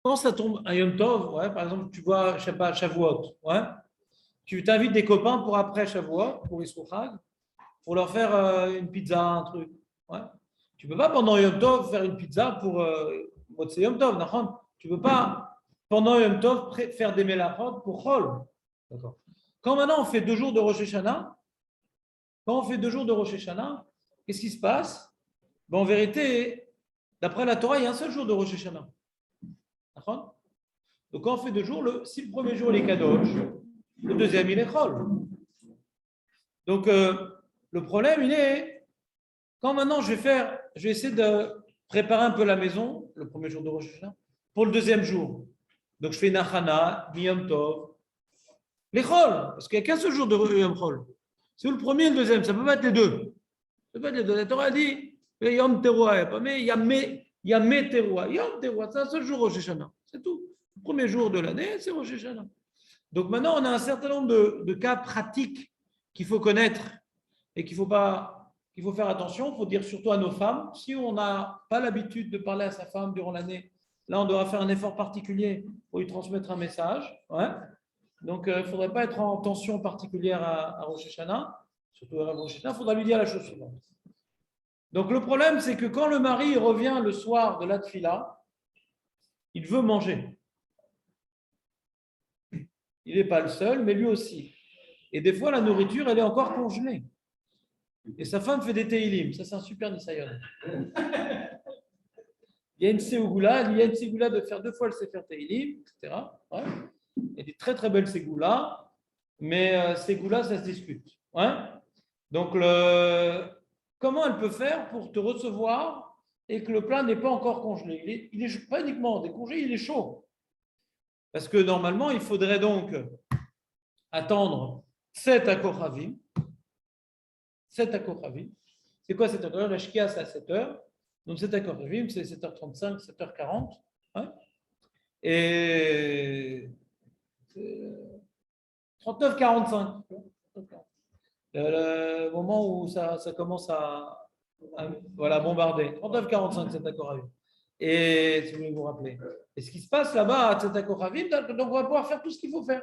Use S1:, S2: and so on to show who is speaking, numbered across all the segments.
S1: Quand ça tombe un Yom Tov, ouais, par exemple, tu vois, je sais pas, Shavuot, ouais, tu t'invites des copains pour après Shavuot, pour Isro Chag, pour leur faire une pizza, un truc. Ouais. Tu ne peux pas pendant Yom Tov faire une pizza pour Motzei Yom Tov. Tu ne peux pas pendant Yom Tov faire des mélachot pour Chol. D'accord. Quand maintenant on fait 2 jours de Rosh Hashanah, qu'est-ce qui se passe? Ben, en vérité, d'après la Torah, il y a un seul jour de Rosh Hashanah. D'accord. Donc quand on fait 2 jours, si le premier jour il est Kadosh, le deuxième il est Chol. Donc le problème il est, quand maintenant je vais essayer de préparer un peu la maison, le premier jour de Rosh Hashanah, pour le deuxième jour. Donc je fais Nachana, Yom Tov, les Chol, parce qu'il n'y a qu'un seul jour de Yom Chol. C'est le premier et le deuxième, ça ne peut pas être les deux. Ça peut pas être les deux. La Torah dit, Yom Teruah, il n'y a pas, mais il y a Me Teruah. Yom Teruah, c'est un seul jour Rosh Hashanah. C'est tout. Le premier jour de l'année, c'est Rosh Hashanah. Donc maintenant, on a un certain nombre de cas pratiques qu'il faut connaître et qu'il faut faire attention. Il faut dire surtout à nos femmes, si on n'a pas l'habitude de parler à sa femme durant l'année, là, on devra faire un effort particulier pour lui transmettre un message. Ouais. Donc, il ne faudrait pas être en tension particulière à Rosh Hashanah, surtout à Rosh Hashanah, il faudra lui dire la chose suivante. Donc, le problème, c'est que quand le mari revient le soir de la tfila, il veut manger. Il n'est pas le seul, mais lui aussi. Et des fois, la nourriture, elle est encore congelée. Et sa femme fait des teilim. Ça, c'est un super nisayon. Il y a une ségoula de faire 2 fois le sefer teilim, etc. Ouais. Il y a des très, très belles ségoulas, mais ségoulas, ça se discute. Ouais. Donc, comment elle peut faire pour te recevoir et que le plat n'est pas encore congelé? Il est pas uniquement décongelé, il est chaud. Parce que normalement, il faudrait donc attendre 7 akochavim. 7 akochavim. C'est quoi 7 akochavim? La shkia, c'est à 7 heures. Donc 7 akochavim, c'est 7h35, 7h40. Hein? Et 39-45. Le moment où ça commence à voilà, bombarder. 39-45, cet accord à vivre. Et si vous voulez vous rappeler. Et ce qui se passe là-bas à cet accord à vivre, donc on va pouvoir faire tout ce qu'il faut faire.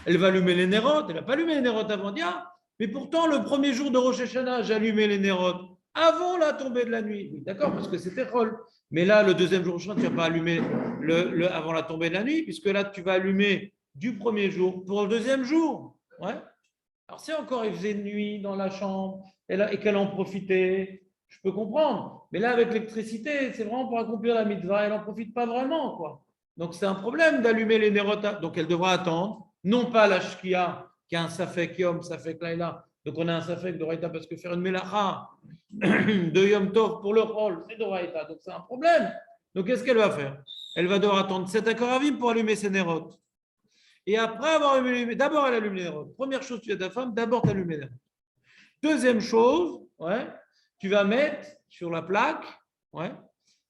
S1: Elle va allumer les nérotes. Elle n'a pas allumé les nérotes avant d'hier. Mais pourtant, le premier jour de Rosh Hashanah, j'ai allumé les nérotes avant la tombée de la nuit. Oui, d'accord, parce que c'était Chol. Mais là, le deuxième jour, tu ne vas pas allumer avant la tombée de la nuit, puisque là, tu vas allumer du premier jour pour le deuxième jour. Ouais. Alors, si encore il faisait nuit dans la chambre et qu'elle en profitait, je peux comprendre. Mais là, avec l'électricité, c'est vraiment pour accomplir la mitzvah, elle n'en profite pas vraiment, quoi. Donc, c'est un problème d'allumer les nérotas. Donc, elle devra attendre, non pas la shkia, qui a un safek yom, safek laïla. Donc, on a un safek d'oraïta parce que faire une melacha de yom tov pour le rôle, c'est d'oraïta. Donc, c'est un problème. Donc, qu'est-ce qu'elle va faire? Elle va devoir attendre 7 akoravim pour allumer ses nérotes. Et après avoir allumé, d'abord elle allume les nérotes. Première chose, tu dis à ta femme, d'abord tu allumes les nérotes. Deuxième chose, ouais, tu vas mettre sur la plaque, ouais,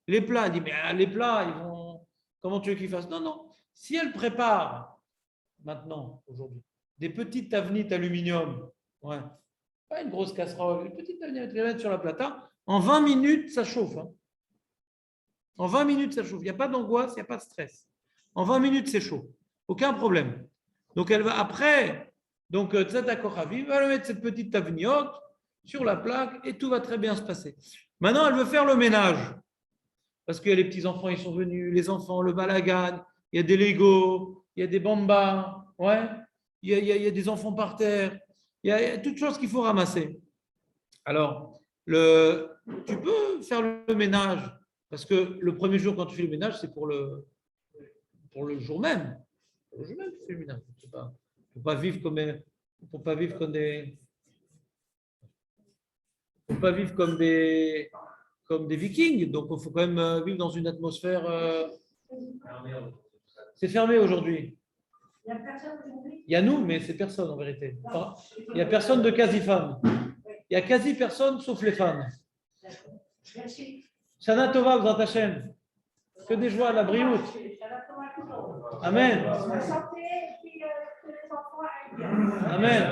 S1: les plats. Elle dit, mais les plats, ils vont. Comment tu veux qu'ils fassent? Non, non. Si elle prépare maintenant, aujourd'hui, des petites tavenites aluminium, ouais, pas une grosse casserole, une petite tavenite, tu vas mettre sur la plata, en 20 minutes, ça chauffe. Hein. En 20 minutes, ça chauffe. Il n'y a pas d'angoisse, il n'y a pas de stress. En 20 minutes, c'est chaud. Aucun problème. Donc, elle va après, donc, Tzedaka Kochavi va mettre cette petite taveniote sur la plaque et tout va très bien se passer. Maintenant, elle veut faire le ménage. Parce que les petits-enfants, ils sont venus, les enfants, le balagan, il y a des Legos, il y a des bambas, ouais, il y a des enfants par terre, il y a toutes choses qu'il faut ramasser. Alors, tu peux faire le ménage, parce que le premier jour, quand tu fais le ménage, c'est pour le jour même. Pour le jour même, tu fais le ménage. Il ne faut pas vivre comme des vikings. Donc, il faut quand même vivre dans une atmosphère. C'est fermé aujourd'hui. Il y a personne aujourd'hui. Il y a nous, mais c'est personne en vérité. Enfin, il n'y a personne de quasi femmes. Il y a quasi personne sauf les femmes. Merci. Shana Tova, vous ta chaîne. Que des joies, la brioute. Amen. Amen.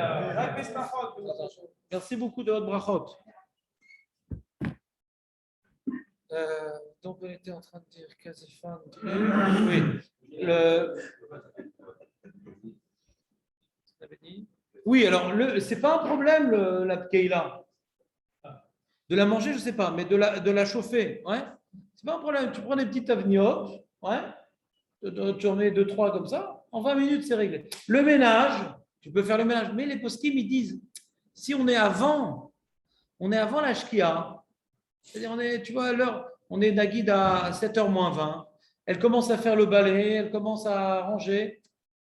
S1: Merci beaucoup de votre brachot. donc, on était en train de dire Kazifan. Oui. Oui, alors, ce n'est pas un problème, la Pkeila. De la manger, je ne sais pas, mais de la chauffer. Ouais. Ce n'est pas un problème. Tu prends des petites avignottes, ouais. Tu en mets 2-3 comme ça. En 20 minutes, c'est réglé. Le ménage, tu peux faire le ménage. Mais les poskim, ils disent, si on est avant la shkia, c'est-à-dire, tu vois, à l'heure, on est Nagid à 7h moins 20. Elle commence à faire le balai, elle commence à ranger.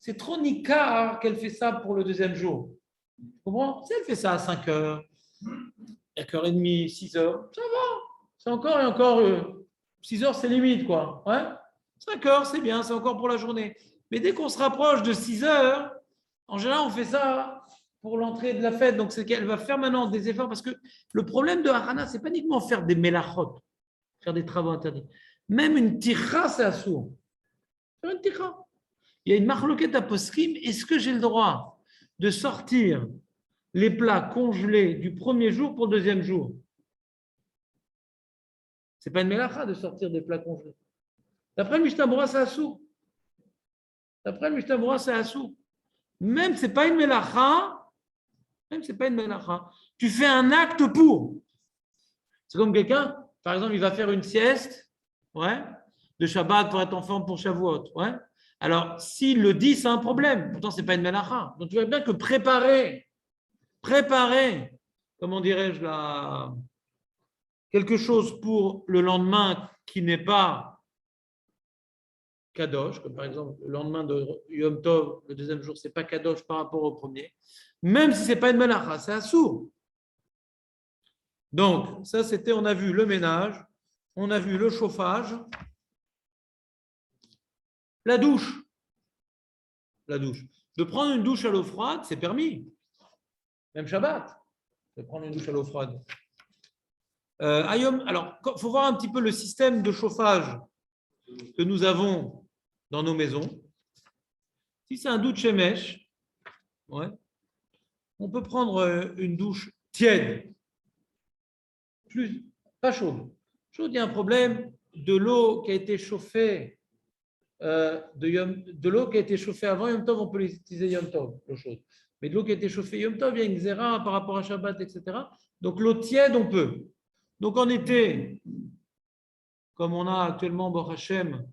S1: C'est trop nicard qu'elle fait ça pour le deuxième jour. Tu comprends? Si elle fait ça à 5h, 5h30, 6h, ça va. C'est encore et encore. 6h, c'est limite, quoi. Ouais? 5h, c'est bien, c'est encore pour la journée. Mais dès qu'on se rapproche de 6h, en général, on fait ça pour l'entrée de la fête. Donc, c'est qu'elle va faire maintenant des efforts parce que le problème de Harana, ce n'est pas uniquement faire des mélachot, faire des travaux interdits. Même une tira, c'est assourd. Faire une tira. Il y a une marloquette à poskim. Est-ce que j'ai le droit de sortir les plats congelés du premier jour pour le deuxième jour? Ce n'est pas une mélacha de sortir des plats congelés. D'après le Mishnah Bora, c'est assourd. D'après le Mishnah Bora, c'est assourd. Même ce n'est pas une mélacha, tu fais un acte pour. C'est comme quelqu'un, par exemple, il va faire une sieste, ouais, de Shabbat pour être enfant pour Shavuot, ouais. Alors, s'il le dit, c'est un problème. Pourtant, ce n'est pas une mélacha. Donc, tu vois bien que préparer, comment dirais-je là, quelque chose pour le lendemain qui n'est pas Kadosh, comme par exemple le lendemain de Yom Tov, le deuxième jour, ce n'est pas Kadosh par rapport au premier, même si ce n'est pas une melacha, c'est assourd. Donc, ça c'était, on a vu le ménage, on a vu le chauffage, la douche. La douche. De prendre une douche à l'eau froide, c'est permis. Même Shabbat, de prendre une douche à l'eau froide. Alors, il faut voir un petit peu le système de chauffage que nous avons dans nos maisons. Si c'est un douche Shemesh, ouais, on peut prendre une douche tiède, pas chaude. Chaude, il y a un problème de l'eau qui a été chauffée, de l'eau qui a été chauffée avant Yom Tov, on peut l'utiliser Yom Tov, l'eau chaude. Mais de l'eau qui a été chauffée Yom Tov, il y a une zéra par rapport à Shabbat, etc. Donc l'eau tiède, on peut. Donc en été, comme on a actuellement Baruch Hashem,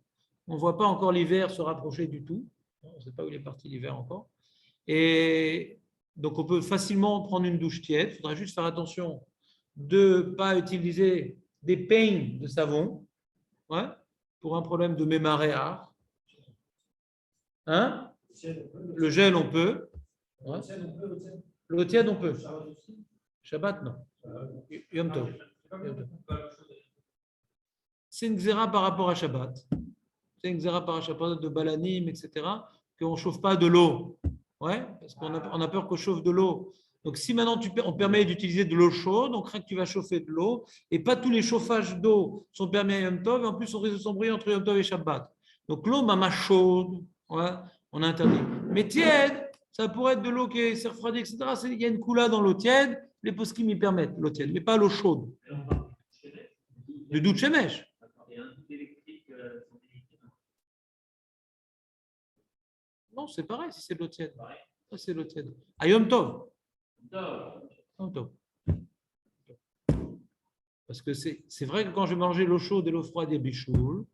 S1: on ne voit pas encore l'hiver se rapprocher du tout. On ne sait pas où il est parti l'hiver encore. Et donc, on peut facilement prendre une douche tiède. Il faudra juste faire attention de ne pas utiliser des peignes de savon, ouais, pour un problème de mémaréa. Hein? Le gel, on peut. Ouais. L'eau tiède, on peut. Shabbat, non. Yom Tov. C'est une xéra par rapport à Shabbat. C'est une xéra par rapport à Shabbat de balanim, etc., qu'on ne chauffe pas de l'eau. Ouais, parce qu'on a peur qu'on chauffe de l'eau. Donc, si maintenant on permet d'utiliser de l'eau chaude, on craint que tu vas chauffer de l'eau, et pas tous les chauffages d'eau sont permis à Yom Tov, et en plus, on risque de s'embrouiller entre Yom Tov et Shabbat. Donc, l'eau mama chaude, ouais, on a interdit. Mais tiède, ça pourrait être de l'eau qui s'est refroidie, etc. Il y a une coula dans l'eau tiède, les poskim y permettent l'eau tiède, mais pas l'eau chaude. De douche Shemesh. Non, c'est pareil si c'est de l'eau tiède. Ça, c'est l'eau tiède. À Yom Tov. Yom Tov. Parce que c'est vrai que quand je vais manger l'eau chaude et l'eau froide, il y a bichoul.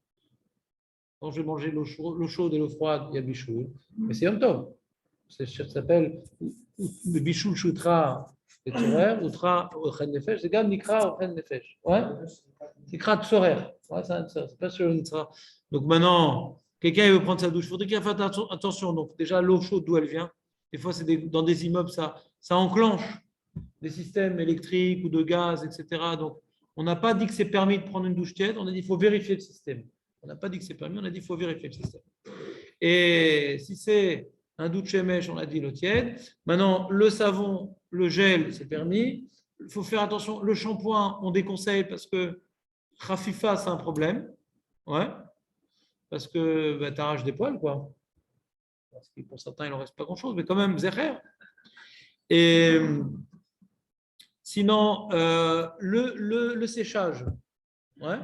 S1: Quand je vais manger l'eau chaude et l'eau froide, il y a bichoul. Mais c'est Yom Tov. Ça s'appelle le bichoul choutra et tzorer, outra ochen nefesh. C'est gam nikra ochen nefesh. Ouais? C'est krat tzorer. Ouais, c'est pas sur le nitra. Donc maintenant, quelqu'un veut prendre sa douche. Il faudrait qu'il fasse attention. Donc déjà, l'eau chaude, d'où elle vient. Des fois, c'est dans des immeubles, ça enclenche des systèmes électriques ou de gaz, etc. Donc, on n'a pas dit que c'est permis de prendre une douche tiède. On a dit qu'il faut vérifier le système. On n'a pas dit que c'est permis. On a dit qu'il faut vérifier le système. Et si c'est un douche mèche, on a dit l'eau tiède. Maintenant, le savon, le gel, c'est permis. Il faut faire attention. Le shampoing, on déconseille parce que Khafifa, c'est un problème. Ouais. Parce que tu arraches des poils, quoi. Parce que pour certains, il n'en reste pas grand-chose, mais quand même, zécher. Et sinon, le séchage. Ouais.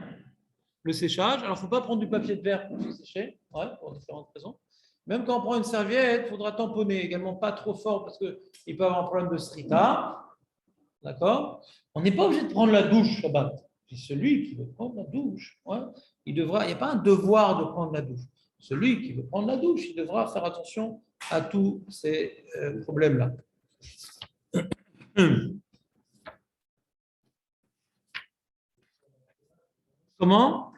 S1: le séchage. Alors, il ne faut pas prendre du papier de verre pour se sécher, pour différentes raisons. Même quand on prend une serviette, il faudra tamponner également pas trop fort parce qu'il peut avoir un problème de strita. D'accord? On n'est pas obligé de prendre la douche Shabbat. C'est celui qui veut prendre la douche. Il n'y a pas un devoir de prendre la douche. Celui qui veut prendre la douche, il devra faire attention à tous ces problèmes-là. Comment?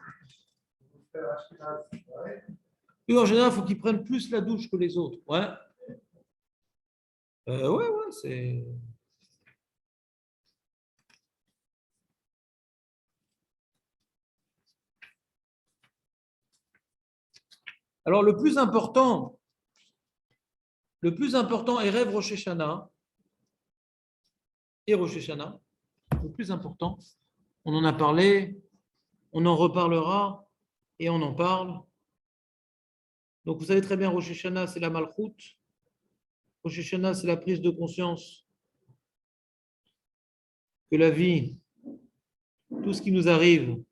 S1: Oui, en général, il faut qu'ils prennent plus la douche que les autres. Ouais, c'est. Alors, le plus important est Rêve Rosh Hashanah et Rosh Hashanah. Le plus important, on en a parlé, on en reparlera et on en parle. Donc, vous savez très bien, Rosh Hashanah, c'est la Malchut. Rosh Hashanah, c'est la prise de conscience que la vie, tout ce qui nous arrive,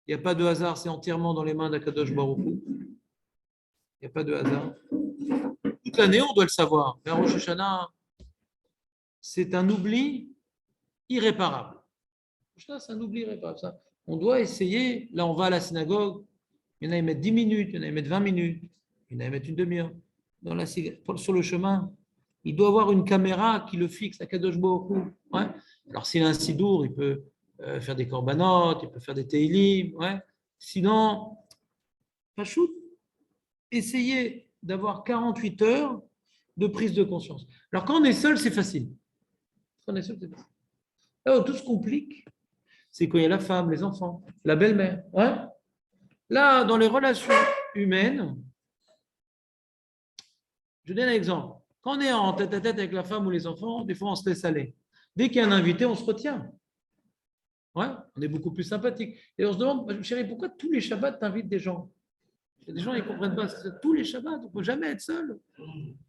S1: il n'y a pas de hasard, c'est entièrement dans les mains d'Akadosh Baruch Hu. Il n'y a pas de hasard. Toute l'année, on doit le savoir. Mais Rosh Hashanah, c'est un oubli irréparable. C'est un oubli irréparable. Ça. On doit essayer. Là, on va à la synagogue. Il y en a qui mettent 10 minutes, il y en a qui mettent 20 minutes, il y en a qui mettent une demi-heure. Sur le chemin, il doit avoir une caméra qui le fixe à Kadosh Baruch Hu. Alors, s'il a un sidour, il peut faire des corbanotes, il peut faire des teilim. Sinon, Pachout, essayez d'avoir 48 heures de prise de conscience. Alors, quand on est seul, c'est facile. Quand on est seul, c'est facile. Là où tout se complique, c'est quand il y a la femme, les enfants, la belle-mère. Là, dans les relations humaines, je donne un exemple. Quand on est en tête-à-tête avec la femme ou les enfants, des fois, on se laisse aller. Dès qu'il y a un invité, on se retient. On est beaucoup plus sympathique. Et on se demande, chérie, pourquoi tous les Shabbats t'invitent des gens? Il y a des gens qui ne comprennent pas. Tous les Shabbats, on ne peut jamais être seul. Je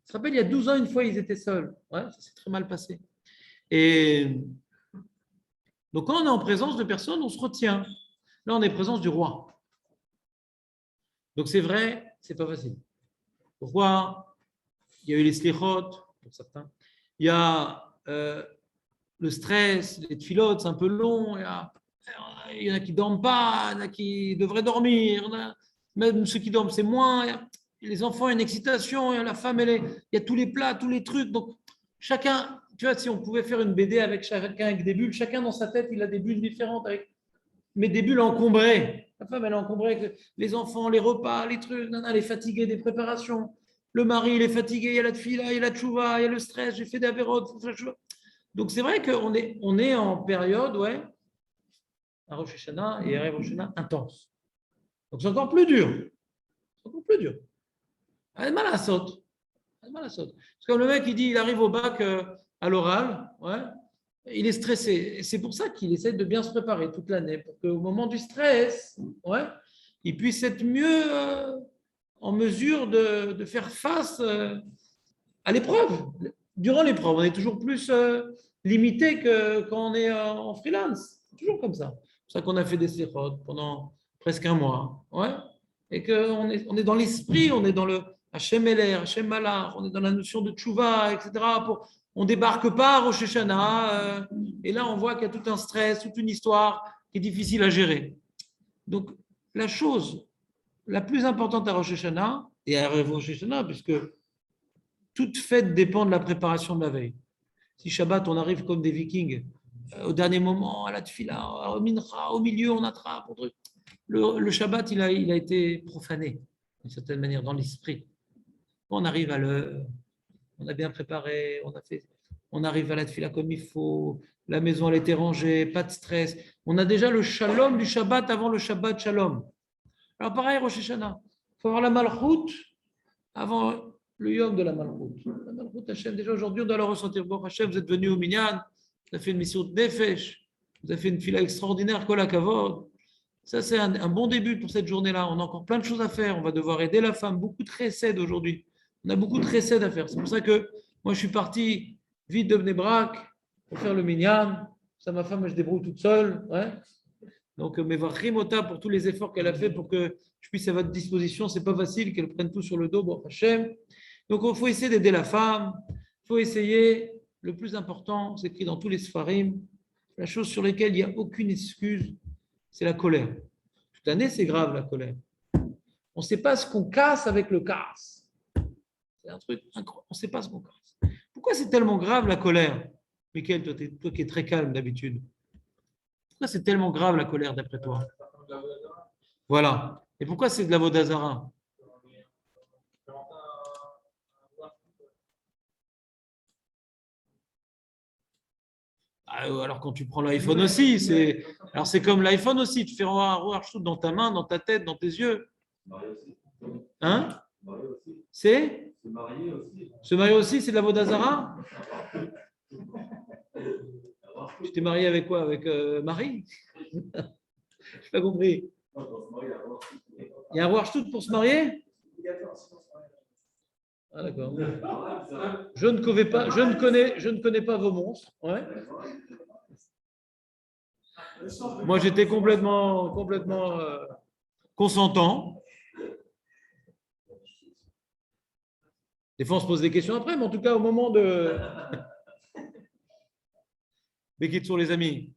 S1: te rappelle, il y a 12 ans, une fois, ils étaient seuls. Ça s'est très mal passé. Et donc, quand on est en présence de personnes, on se retient. Là, on est en présence du roi. Donc, c'est vrai, ce n'est pas facile. Pourquoi? Il y a eu les slichot, pour certains. Il y a le stress, les tfilotes, c'est un peu long. Il y en a qui ne dorment pas, il y en a qui devraient dormir. Même ceux qui dorment, c'est moins. Les enfants, il y a une excitation. La femme, il y a tous les plats, tous les trucs. Donc, chacun, tu vois, si on pouvait faire une BD avec chacun avec des bulles, chacun dans sa tête, il a des bulles différentes, mais des bulles encombrées. La femme, elle est encombrée avec les enfants, les repas, les trucs. Elle est fatiguée des préparations. Le mari, il est fatigué. Il y a la tefila, il y a la tchouva, il y a le stress. J'ai fait des avérotes. Donc, c'est vrai qu'on est en période, à Rosh Hashanah et à Rosh Hashanah intense. Donc, c'est encore plus dur. C'est encore plus dur. Elle est mal à saute. C'est comme le mec, il dit, il arrive au bac à l'oral, il est stressé. Et c'est pour ça qu'il essaie de bien se préparer toute l'année, pour qu'au moment du stress, il puisse être mieux en mesure de faire face à l'épreuve. Durant l'épreuve, on est toujours plus limité que quand on est en freelance. C'est toujours comme ça. C'est pour ça qu'on a fait des sérodes pendant presque un mois. Et qu'on on est dans l'esprit, on est dans le Hachem Eler, Hachem Malach, on est dans la notion de tchouva, etc. On ne débarque pas à Rosh Hashanah, et là on voit qu'il y a tout un stress, toute une histoire qui est difficile à gérer. Donc la chose la plus importante à Rosh Hashanah, et à Rosh Hashanah, puisque toute fête dépend de la préparation de la veille. Si Shabbat, on arrive comme des vikings, au dernier moment, à la tefila, au mincha, au milieu, on attrape. Le Shabbat, il a été profané, d'une certaine manière, dans l'esprit. On arrive à l'heure, on a bien préparé, on arrive à la tefila comme il faut, la maison elle était rangée, pas de stress. On a déjà le shalom du Shabbat avant le Shabbat shalom. Alors pareil, Rosh Hashanah, il faut avoir la malchut avant le yom de la malchut. La malchut Hashem, déjà aujourd'hui, on doit le ressentir. Bon, Hashem, vous êtes venu au Minyan, vous avez fait une mission de nefesh, vous avez fait une fila extraordinaire, kol hakavod. Ça, c'est un bon début pour cette journée-là. On a encore plein de choses à faire. On va devoir aider la femme. Beaucoup de chesed aujourd'hui. On a beaucoup de chesed à faire. C'est pour ça que moi, je suis parti vite de Bnei Brak pour faire le minyan. Ça, ma femme, elle se débrouille toute seule. Donc, Mevarchim Ota pour tous les efforts qu'elle a fait pour que je puisse à votre disposition. C'est pas facile qu'elle prenne tout sur le dos, bon, Hachem. Donc, il faut essayer d'aider la femme. Il faut essayer. Le plus important, c'est écrit dans tous les Sfarim, la chose sur laquelle il n'y a aucune excuse, c'est la colère. Toute l'année, c'est grave la colère. On ne sait pas ce qu'on casse avec le casse. C'est un truc incroyable. On ne sait pas ce qu'on casse. Pourquoi c'est tellement grave la colère? Michael, toi qui es très calme d'habitude. Pourquoi c'est tellement grave la colère d'après toi? Voilà. Et pourquoi c'est de la Vodazara? Alors quand tu prends l'iPhone aussi, c'est comme l'iPhone aussi. Tu fais un Roarchout dans ta main, dans ta tête, dans tes yeux. Hein? C'est se marier aussi, c'est de la Vodazara? Tu t'es marié avec quoi? Avec Marie? Je n'ai pas compris. Il y a un Roarchout pour se marier? Ah d'accord. Je ne connais pas vos monstres. Ouais. Moi, j'étais complètement consentant. Des fois, on se pose des questions après, mais en tout cas, au moment de. Bekitsour, les amis,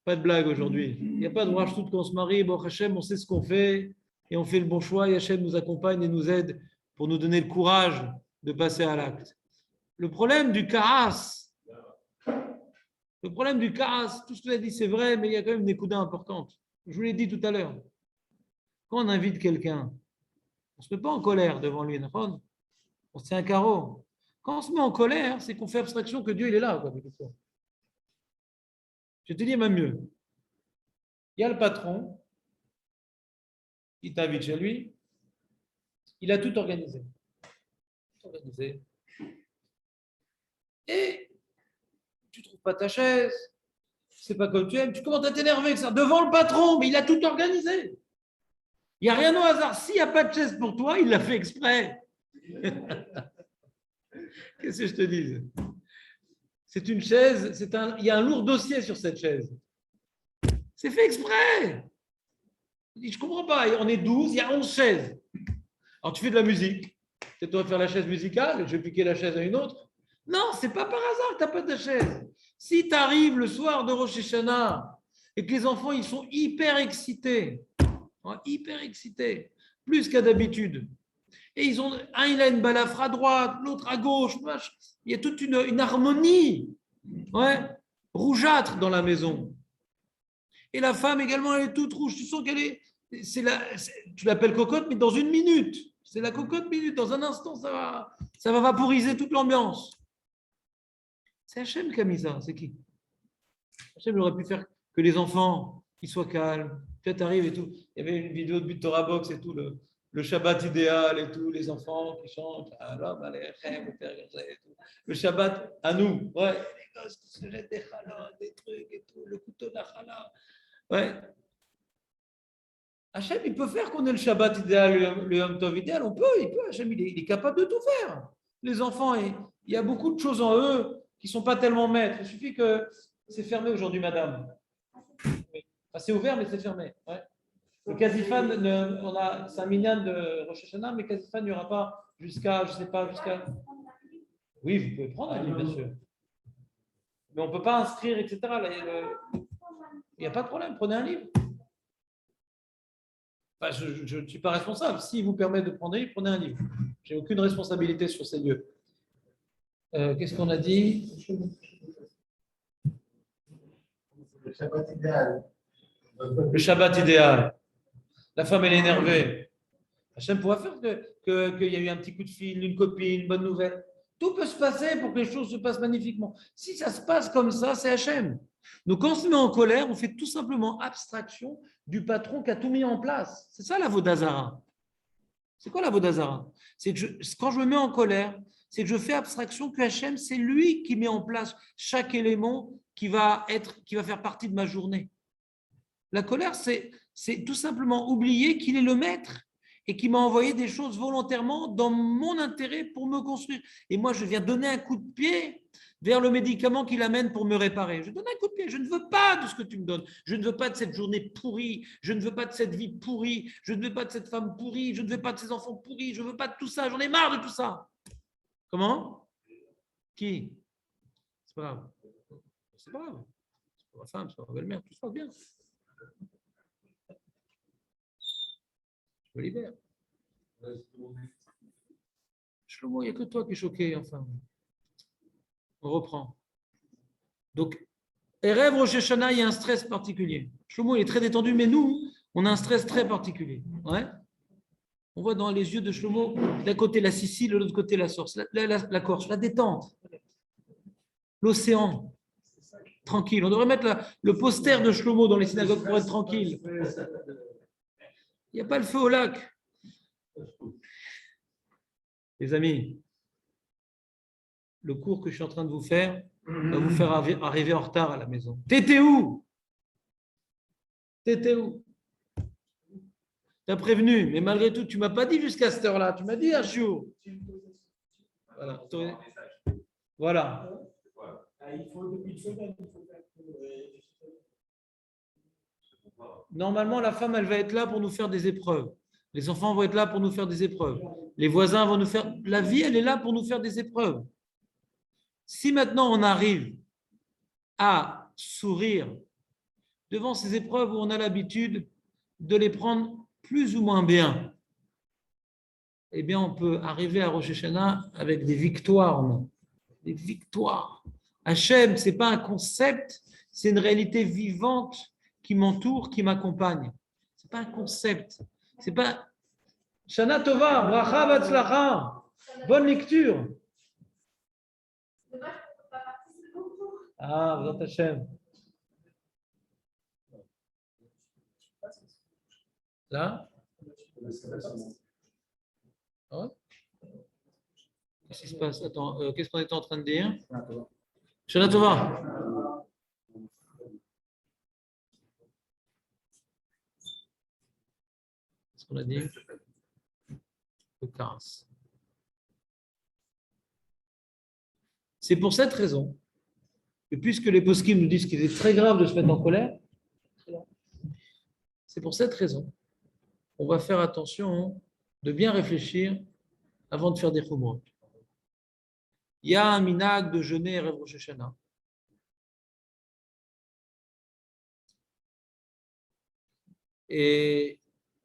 S1: pas de blague aujourd'hui. Il n'y a pas de Roarchout quand on se marie. Bon, Hachem, on sait ce qu'on fait et on fait le bon choix. Et Hachem nous accompagne et nous aide pour nous donner le courage de passer à l'acte. Le problème du karas, tout ce que tu as dit, c'est vrai, mais il y a quand même des coups importantes. Je vous l'ai dit tout à l'heure. Quand on invite quelqu'un, on ne se met pas en colère devant lui, on se tient un carreau. Quand on se met en colère, c'est qu'on fait abstraction que Dieu il est là. Je te dis même mieux. Il y a le patron, il t'invite chez lui, il a tout organisé. Et tu ne trouves pas ta chaise, c'est pas comme tu aimes, tu commences à t'énerver avec ça devant le patron, mais il a tout organisé. Il n'y a rien au hasard. S'il n'y a pas de chaise pour toi, il l'a fait exprès. Qu'est-ce que je te dis? C'est une chaise, il y a un lourd dossier sur cette chaise. C'est fait exprès. Je ne comprends pas. On est 12, il y a 11 chaises. Alors tu fais de la musique. Tu dois faire la chaise musicale, je vais piquer la chaise à une autre. Non, c'est pas par hasard que tu n'as pas de chaise. Si tu arrives le soir de Rosh Hashanah et que les enfants ils sont hyper excités, plus qu'à d'habitude, et il a une balafre à droite, l'autre à gauche, il y a toute une harmonie rougeâtre dans la maison. Et la femme également, elle est toute rouge. Tu sens qu'elle est. Tu l'appelles cocotte, mais dans une minute. C'est la cocotte minute. Dans un instant, ça va vaporiser toute l'ambiance. C'est Hachem qui a mis ça. C'est qui? Hachem aurait pu faire que les enfants ils soient calmes. Tu arrives et tout. Il y avait une vidéo de Torah Box et tout, le Shabbat idéal et tout, les enfants qui chantent. Le Shabbat à nous. Ouais. Les gosses qui se jettent des chalot, des trucs et tout, le couteau de la chala. Ouais. Hachem, il peut faire qu'on ait le Shabbat idéal, le Yom Tov idéal. Il peut. Hachem, il est capable de tout faire. Les enfants, il y a beaucoup de choses en eux qui ne sont pas tellement maîtres. Il suffit que c'est fermé aujourd'hui, madame. Enfin, c'est ouvert, mais c'est fermé. Ouais. Le Kazifan, c'est un minyan de Rosh Hashanah, mais Kazifan, il n'y aura pas jusqu'à, je ne sais pas, jusqu'à. Oui, vous pouvez prendre un livre, bien sûr. Mais on ne peut pas inscrire, etc. Là, il n'y a pas de problème, prenez un livre. Enfin, je ne suis pas responsable. S'il vous permet de prendre un livre, prenez un livre. Je n'ai aucune responsabilité sur ces lieux. Qu'est-ce qu'on a dit?
S2: Le Shabbat idéal.
S1: Le Shabbat idéal. La femme, elle est énervée. Hachem pourra faire qu'il y a eu un petit coup de fil, une copine, une bonne nouvelle. Tout peut se passer pour que les choses se passent magnifiquement. Si ça se passe comme ça, c'est Hachem. Donc, quand on se met en colère, on fait tout simplement abstraction du patron qui a tout mis en place. C'est ça la Vodazara. C'est quoi la Vodazara? C'est que quand je me mets en colère, c'est que je fais abstraction que Hachem, c'est lui qui met en place chaque élément qui va faire partie de ma journée. La colère, c'est tout simplement oublier qu'il est le maître et qu'il m'a envoyé des choses volontairement dans mon intérêt pour me construire. Et moi, je viens donner un coup de pied vers le médicament qui l'amène pour me réparer. Je donne un coup de pied. Je ne veux pas de ce que tu me donnes. Je ne veux pas de cette journée pourrie. Je ne veux pas de cette vie pourrie. Je ne veux pas de cette femme pourrie. Je ne veux pas de ces enfants pourris. Je ne veux pas de tout ça. J'en ai marre de tout ça. Comment? Qui? C'est pas grave. C'est pas grave. C'est pas ma femme, c'est pas ma belle-mère. Tout se passe bien. Je me libère. Shlomo, il n'y a que toi qui es choqué, enfin. On reprend. Donc, Erev Rosh Hashanah, il y a un stress particulier. Shlomo, il est très détendu, mais nous, on a un stress très particulier. Ouais. On voit dans les yeux de Shlomo, d'un côté la Sicile, de l'autre côté la Corse, la Corse, la détente, l'océan, tranquille. On devrait mettre le poster de Shlomo dans les synagogues pour être tranquille. Il n'y a pas le feu au lac. Les amis, le cours que je suis en train de vous faire va vous faire arriver en retard à la maison. T'étais où? T'étais où? T'as prévenu, mais malgré tout, tu ne m'as pas dit jusqu'à cette heure-là. Tu m'as dit un jour. Voilà. Voilà. Normalement, la femme, elle va être là pour nous faire des épreuves. Les enfants vont être là pour nous faire des épreuves. Les voisins vont nous faire... La vie, elle est là pour nous faire des épreuves. Si maintenant on arrive à sourire devant ces épreuves où on a l'habitude de les prendre plus ou moins bien, eh bien, on peut arriver à Rosh Hashanah avec des victoires. Non, des victoires. Hachem, ce n'est pas un concept, c'est une réalité vivante qui m'entoure, qui m'accompagne. Ce n'est pas un concept. C'est pas... Shana Tova, bracha vatzlacha. Bonne lecture. Ah, vous Hachem. Là? Ah ouais? Qu'est-ce qui se passe? Attends, qu'est-ce qu'on était en train de dire? Shana Tova. Qu'est-ce qu'on a dit? Le 15. C'est pour cette raison que puisque les poskim nous disent qu'il est très grave de se mettre en colère, c'est pour cette raison qu'on va faire attention de bien réfléchir avant de faire des chumrot. Il y a un minag de jeûner Erev Rosh Hashanah. Et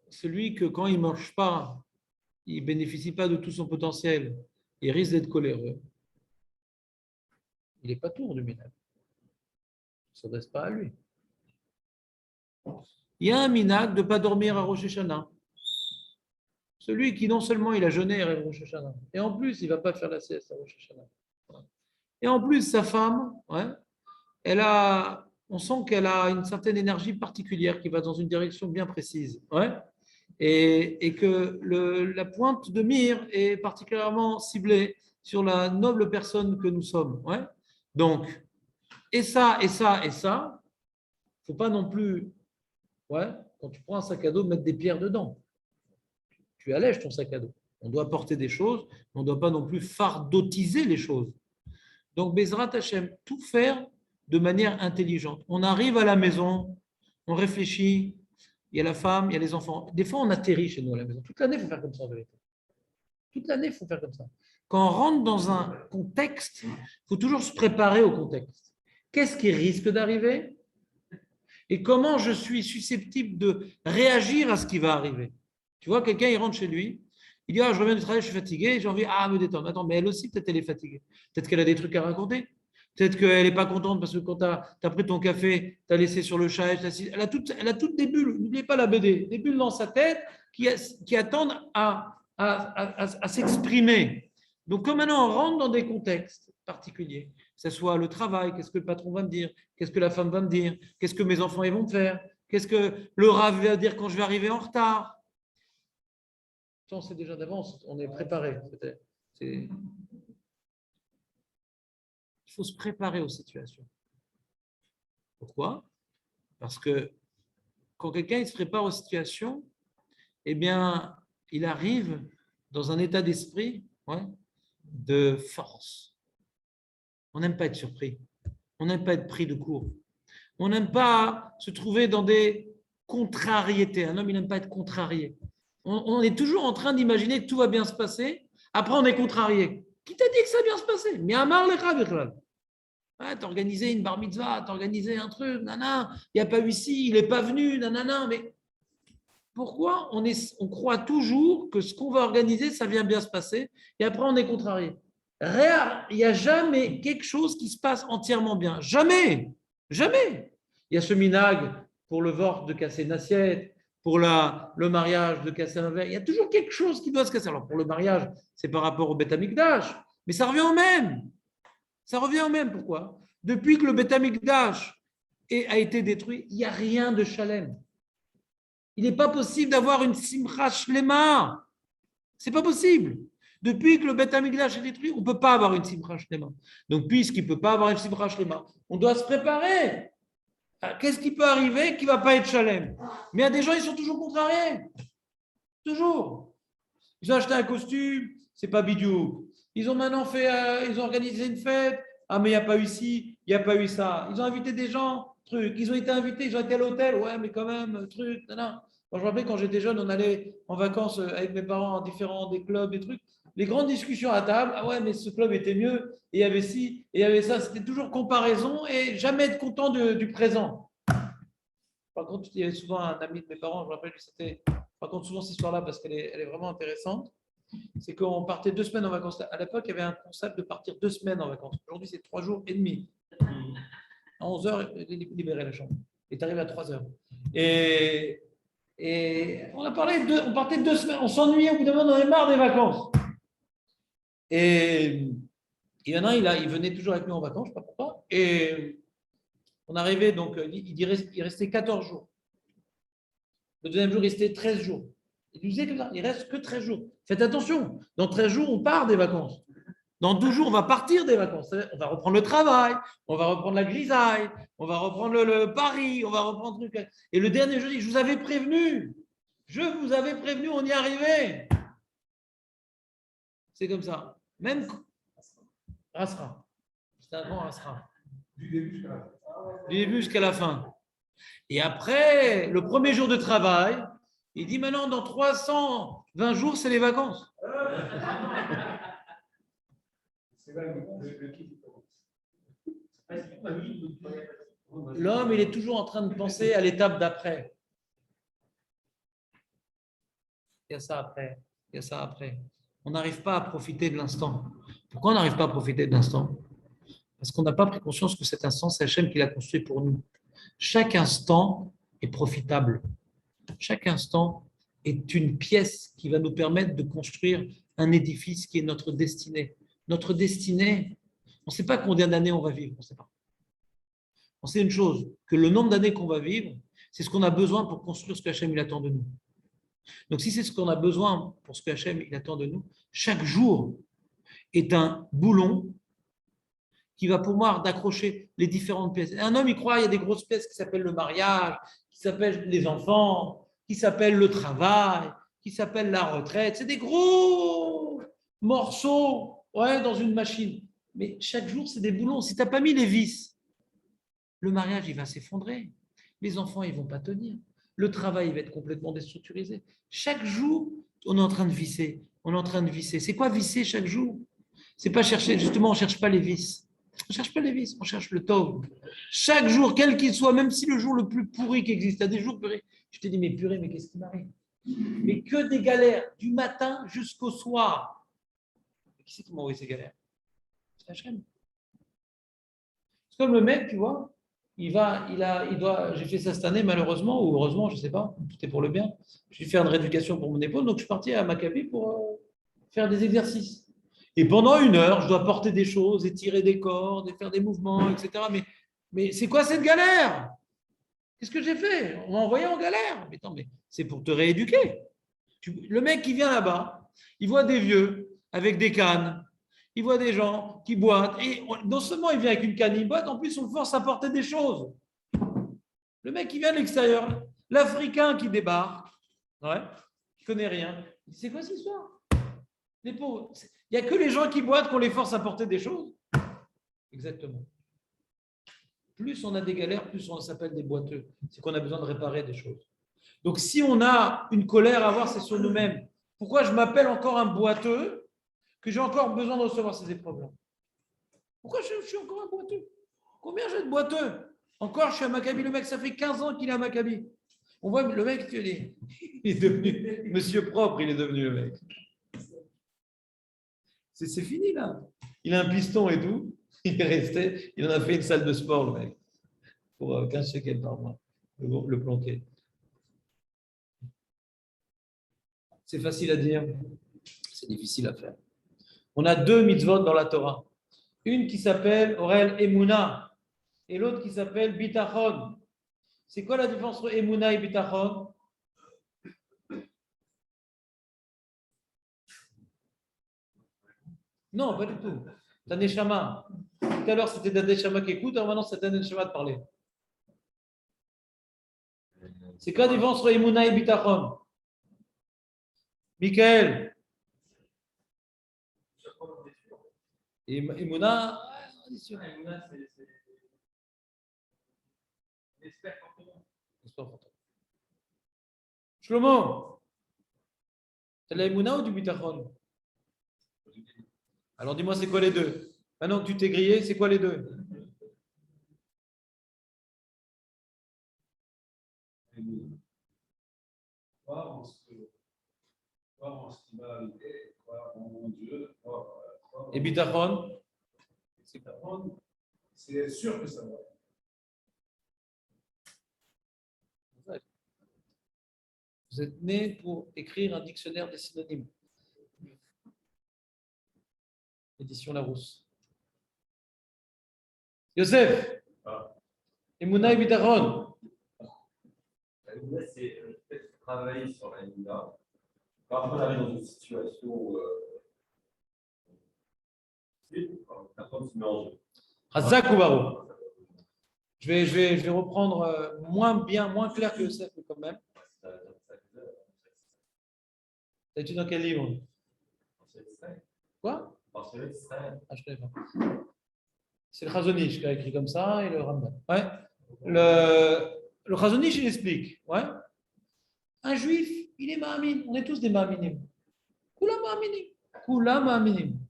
S1: celui que quand il ne mange pas, il ne bénéficie pas de tout son potentiel, il risque d'être coléreux. Il n'est pas tour du minag. Il ne s'adresse pas à lui. Il y a un minag de ne pas dormir à Rosh Hashanah. Celui qui non seulement il a jeûné à Rosh Hashanah, et en plus il ne va pas faire la sieste à Rosh Hashanah. Et en plus sa femme, ouais, on sent qu'elle a une certaine énergie particulière qui va dans une direction bien précise. Ouais, et que la pointe de mire est particulièrement ciblée sur la noble personne que nous sommes. Ouais. Donc, et ça, il ne faut pas non plus, ouais, quand tu prends un sac à dos, mettre des pierres dedans. Tu allèges ton sac à dos. On doit porter des choses, mais on ne doit pas non plus fardeautiser les choses. Donc, Bezrat Hashem, tout faire de manière intelligente. On arrive à la maison, on réfléchit, il y a la femme, il y a les enfants. Des fois, on atterrit chez nous à la maison. Toute l'année, il faut faire comme ça, en vérité. Toute l'année, il faut faire comme ça. Quand on rentre dans un contexte, il faut toujours se préparer au contexte. Qu'est-ce qui risque d'arriver? Et comment je suis susceptible de réagir à ce qui va arriver? Tu vois, quelqu'un, il rentre chez lui, il dit, je reviens du travail, je suis fatigué, j'ai envie, me détendre. Attends, mais elle aussi, peut-être elle est fatiguée. Peut-être qu'elle a des trucs à raconter. Peut-être qu'elle n'est pas contente parce que quand tu as pris ton café, tu as laissé sur le chat. Elle a toutes des bulles. N'oubliez pas la BD. Des bulles dans sa tête qui attendent à s'exprimer. Donc, comme maintenant on rentre dans des contextes particuliers, que ce soit le travail, qu'est-ce que le patron va me dire, qu'est-ce que la femme va me dire, qu'est-ce que mes enfants ils vont me faire, qu'est-ce que le Rav va dire quand je vais arriver en retard. On sait déjà d'avance, on est préparé. Il faut se préparer aux situations. Pourquoi? Parce que quand quelqu'un se prépare aux situations, eh bien, il arrive dans un état d'esprit de force. On n'aime pas être surpris. On n'aime pas être pris de court. On n'aime pas se trouver dans des contrariétés. Un homme, il n'aime pas être contrarié. On est toujours en train d'imaginer que tout va bien se passer. Après, on est contrarié. Qui t'a dit que ça va bien se passer? Mais Amar lecha bichlal. T'as organisé une bar mitzvah, t'as organisé un truc, nanana, il n'y a pas eu ici, il n'est pas venu, nanana. Mais pourquoi on croit toujours que ce qu'on va organiser, ça vient bien se passer, et après on est contrarié? Il n'y a jamais quelque chose qui se passe entièrement bien. Jamais. Jamais. Il y a ce minag pour le vort de casser une assiette, pour le mariage de casser un verre. Il y a toujours quelque chose qui doit se casser. Alors pour le mariage, c'est par rapport au Beth Amikdash, mais ça revient au même. Ça revient au même. Pourquoi? Depuis que le Beth Amikdash a été détruit, il n'y a rien de shalem. Il n'est pas possible d'avoir une simcha shlema. C'est pas possible. Depuis que le Beth Amikdash est détruit, on ne peut pas avoir une simcha shlema. Donc, puisqu'il ne peut pas avoir une simcha shlema, on doit se préparer. Qu'est-ce qui peut arriver qui ne va pas être shalem? Mais il y a des gens, ils sont toujours contrariés. Toujours. Ils ont acheté un costume, c'est pas bidou. Ils ont maintenant ils ont organisé une fête. Ah, mais il n'y a pas eu ci, il n'y a pas eu ça. Ils ont invité des gens, truc. Ils ont été invités, ils ont été à l'hôtel. Ouais, mais quand même, truc. Non, non. Moi, je me rappelle quand j'étais jeune, on allait en vacances avec mes parents à des clubs, des trucs. Les grandes discussions à table. Ah ouais, mais ce club était mieux. Et il y avait ci, et il y avait ça. C'était toujours comparaison et jamais être content du présent. Par contre, il y avait souvent un ami de mes parents, je me rappelle que c'était. Par contre, souvent cette histoire-là, parce qu'elle est vraiment intéressante, c'est qu'on partait 2 semaines en vacances. À l'époque, il y avait un concept de partir 2 semaines en vacances. Aujourd'hui, c'est 3 jours et demi. À 11 heures, libérer la chambre. Et tu arrives à 3 heures. Et on partait 2 semaines. On s'ennuyait au bout d'un moment, on en avait marre des vacances. Et maintenant, il venait toujours avec nous en vacances, je ne sais pas pourquoi. Et on arrivait, donc, il restait 14 jours. Le deuxième jour, il restait 13 jours. Il nous disait comme ça, il ne reste que 13 jours. Faites attention, dans 13 jours, on part des vacances. Dans 12 jours, on va partir des vacances. On va reprendre le travail, on va reprendre la grisaille, on va reprendre le pari, on va reprendre le truc. Et le dernier jour, je vous avais prévenu. Je vous avais prévenu, on y arrivait. C'est comme ça. Même Rasra. C'est un grand Rasra.
S2: Du début jusqu'à la fin.
S1: Du début jusqu'à la fin. Et après, le premier jour de travail, il dit maintenant, dans 320 jours, c'est les vacances.
S2: C'est là le qui
S1: L'homme, il est toujours en train de penser à l'étape d'après. Il y a ça après, il y a ça après. On n'arrive pas à profiter de l'instant. Pourquoi on n'arrive pas à profiter de l'instant? Parce qu'on n'a pas pris conscience que cet instant, c'est Hachem qui l'a construit pour nous. Chaque instant est profitable. Chaque instant est une pièce qui va nous permettre de construire un édifice qui est notre destinée. Notre destinée, on ne sait pas combien d'années on va vivre, on ne sait pas. On sait une chose, que le nombre d'années qu'on va vivre, c'est ce qu'on a besoin pour construire ce qu'Hachem il attend de nous. Donc si c'est ce qu'on a besoin pour ce qu'Hachem il attend de nous, chaque jour est un boulon qui va pouvoir d'accrocher les différentes pièces. Un homme, il croit qu'il y a des grosses pièces qui s'appellent le mariage, qui s'appellent les enfants, qui s'appellent le travail, qui s'appellent la retraite. C'est des gros morceaux dans une machine. Mais chaque jour, c'est des boulons. Si tu n'as pas mis les vis, le mariage, il va s'effondrer. Les enfants, ils ne vont pas tenir. Le travail, il va être complètement déstructurisé. Chaque jour, on est en train de visser. On est en train de visser. C'est quoi visser chaque jour? C'est pas chercher, justement, on ne cherche pas les vis. On ne cherche pas les vices, on cherche le tov. Chaque jour, quel qu'il soit, même si le jour le plus pourri qui existe, il y a des jours purés. Je te dis, mais purée, mais qu'est-ce qui m'arrive? Mais que des galères, du matin jusqu'au soir. Qui c'est qui m'a envoyé ces galères? C'est Hachem. C'est comme le mec, tu vois, j'ai fait ça cette année, malheureusement, ou heureusement, je ne sais pas, tout est pour le bien. J'ai fait une rééducation pour mon épaule, donc je suis parti à Maccabi pour faire des exercices. Et pendant 1 heure, je dois porter des choses, étirer des cordes, et faire des mouvements, etc. Mais c'est quoi cette galère? Qu'est-ce que j'ai fait? On m'a envoyé en galère. Mais attends, mais c'est pour te rééduquer. Le mec qui vient là-bas, il voit des vieux avec des cannes, il voit des gens qui boitent. Et non seulement il vient avec une canne, il boite, en plus on le force à porter des choses. Le mec qui vient de l'extérieur, l'Africain qui débarque, qui ne connaît rien, il dit, c'est quoi cette histoire? Les pauvres. Il n'y a que les gens qui boitent qu'on les force à porter des choses. Exactement. Plus on a des galères, plus on s'appelle des boiteux. C'est qu'on a besoin de réparer des choses. Donc, si on a une colère à avoir, c'est sur nous-mêmes. Pourquoi je m'appelle encore un boiteux que j'ai encore besoin de recevoir ces épreuves-là? Pourquoi je suis encore un boiteux? Combien j'ai de boiteux? Encore, je suis à Maccabi. Le mec, ça fait 15 ans qu'il est à Maccabi. On voit le mec, il est devenu monsieur propre, il est devenu le mec. C'est fini, là. Il a un piston et tout. Il est resté. Il en a fait une salle de sport, le mec, pour 15 shekels par mois, le planquer. C'est facile à dire, c'est difficile à faire. On a 2 mitzvot dans la Torah. Une qui s'appelle Orel Emouna et l'autre qui s'appelle Bitachon. C'est quoi la différence entre Emouna et Bitachon? Non, pas du tout. C'est un Neshama. Tout à l'heure, c'était un Neshama qui écoute, alors maintenant, c'est un Neshama de parler. C'est quoi la différence entre Emouna et Bitachon? Michael. Et Emouna, c'est Shlomo, c'est la Emouna ou du Bitachon? Alors dis-moi, c'est quoi les deux? Maintenant que tu t'es grillé, c'est quoi les deux?
S2: Croire en ce qui va arriver, croire en mon Dieu,
S1: Et Bitachon?
S2: c'est être sûr que ça va.
S1: Vous êtes né pour écrire un dictionnaire des synonymes. Édition Larousse. Yosef, Emouna et Bitachon.
S3: L'Aïmouna, c'est le fait de travailler sur l'Aïmouna. Parfois, on arrive dans une situation où personne se met en jeu.
S1: Hazak ou Baro. Je vais reprendre moins clair que Yosef, mais quand même. T'as étudié dans quel livre? Quoi? Ah, je connais pas. C'est le Chazonish qui a écrit comme ça et le Rambam. Ouais. Le Chazonish, il explique. Ouais. Un juif, il est ma'amin. On est tous des ma'aminim. Kula ma'aminim. Kula ma'aminim.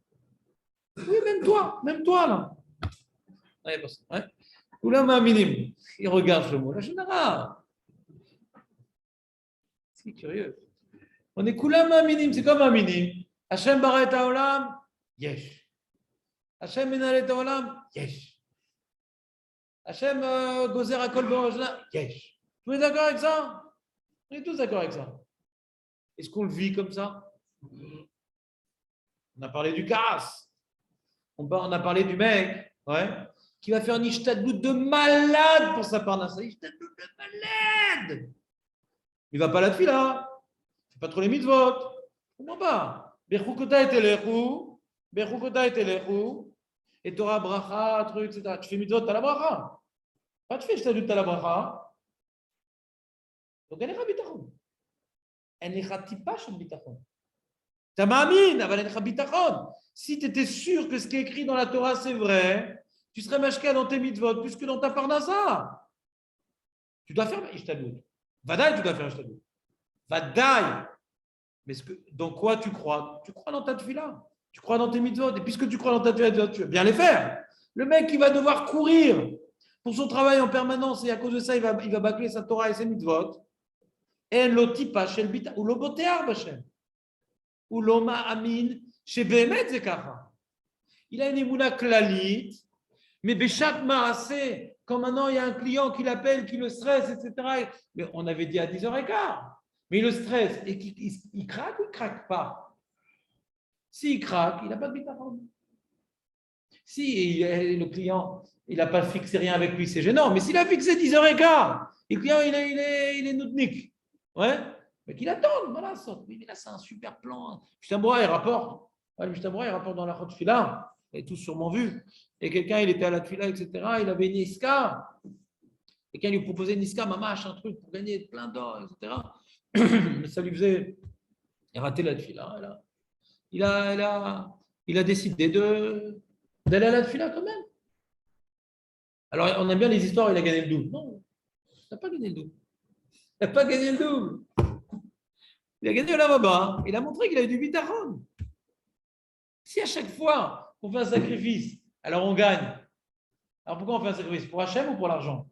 S1: Oui, même toi là. Ouais. Kula ma'aminim. Il regarde le mot. La générale. C'est curieux. On est kula ma'aminim. C'est comme ma'aminim. Hashem bara et haolam. Yesh. Hashem menale et haolam. Yesh. Hashem gozer akol b'orajna. Yesh. Vous êtes d'accord avec ça? On est tous d'accord avec ça. Est-ce qu'on le vit comme ça? On a parlé du casse. On a parlé du mec, ouais, qui va faire un ishtadlout de malade pour sa parnassa. Ishtadlout de malade. Il ne va pas à la tefila. Il ne fait pas trop les mitzvot. Je ne comprends pas. Berchukota et telechu. Et Torah, bracha, truc, etc. Tu fais mitzvot, tu as la bracha. Pas tu fais ishtadlout, tu as la bracha. Donc elle est bitachon. Elle est tipa shel bitachon. Tu m'amines, mais elle est bitachon. Si tu étais sûr que ce qui est écrit dans la Torah c'est vrai, tu serais mashka dans tes mitzvot plus que dans ta parnassa. Tu dois faire ishtadlout. Vadaï, tu dois faire ishtadlout. Vadaï. Mais dans quoi tu crois? Tu crois dans ta tefila. Tu crois dans tes mitzvot. Et puisque tu crois dans ta tefila, tu vas bien les faire. Le mec qui va devoir courir pour son travail en permanence et à cause de ça, il va bâcler sa Torah et ses mitzvot. Et l'otipa shel bita ou l'obotear b'Hashem. Ou l'oma amin chez Bémet Zekacha. Il a une émouna klalit, mais Béchat Maasé, quand maintenant il y a un client qui l'appelle, qui le stresse, etc. Mais on avait dit à 10h15. Mais il le stresse et il craque ou il ne craque pas? S'il craque, il n'a pas de bitachon. Si le client, il n'a pas fixé rien avec lui, c'est gênant. Mais s'il a fixé 10h15, et le client, il est noutnik. Ouais. Mais qu'il attende, voilà, mais là, c'est un super plan. Mishnah il rapporte. Ouais, le Mishnah il rapporte dans la Chot Fila, et tous sûrement vu. Et quelqu'un, il était à la Tfila, etc. Il avait une Niska. Quelqu'un lui proposait une Niska, mamache, un truc pour gagner plein d'or, etc. Mais ça lui faisait. Il ratait la Tfila. Il a décidé d'aller à la Tfila quand même. Alors, on aime bien les histoires, il a gagné le double. Non, il n'a pas gagné le double. Il n'a pas gagné le double. Il a gagné là-bas. Il a montré qu'il a eu du bitachon. Si à chaque fois qu'on fait un sacrifice, alors on gagne. Alors pourquoi on fait un sacrifice? Pour Hachem ou pour l'argent?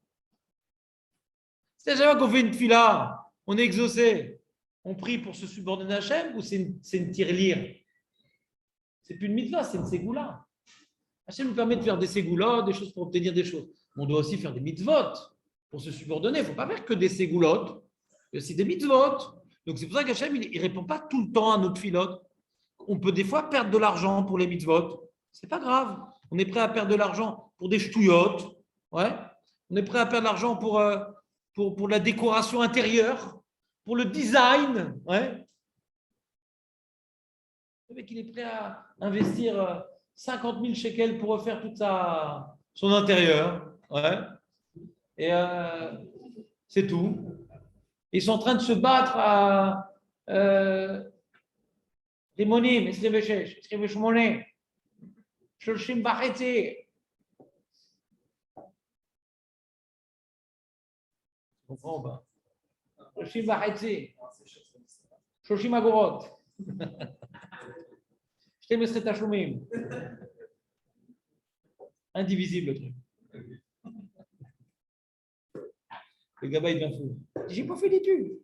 S1: Si à chaque fois qu'on fait une fila, on est exaucé, on prie pour se subordonner à Hachem ou c'est une tirelire? C'est plus une mitzvah, c'est une ségoula. Hachem nous permet de faire des ségoulottes, des choses pour obtenir des choses. On doit aussi faire des mitzvot pour se subordonner. Il ne faut pas faire que des ségoulottes, il y a aussi des mitzvot. Donc c'est pour ça qu'Hachem, il ne répond pas tout le temps à notre filote. On peut des fois perdre de l'argent pour les mitzvot. Ce n'est pas grave. On est prêt à perdre de l'argent pour des ch'touillottes. Ouais. On est prêt à perdre de l'argent pour la décoration intérieure, pour le design. Ouais. Le mec, il est prêt à investir 50 000 shekels pour refaire tout son intérieur. Ouais. Et c'est tout. Ils sont en train de se battre à les monim, 26, 28, 30 וחצי. Tu comprends ou pas? 30 וחצי. 30 אגורות. 12 תשלומים. Indivisible, le truc. Le gars, il devient fou. J'ai pas fait d'études.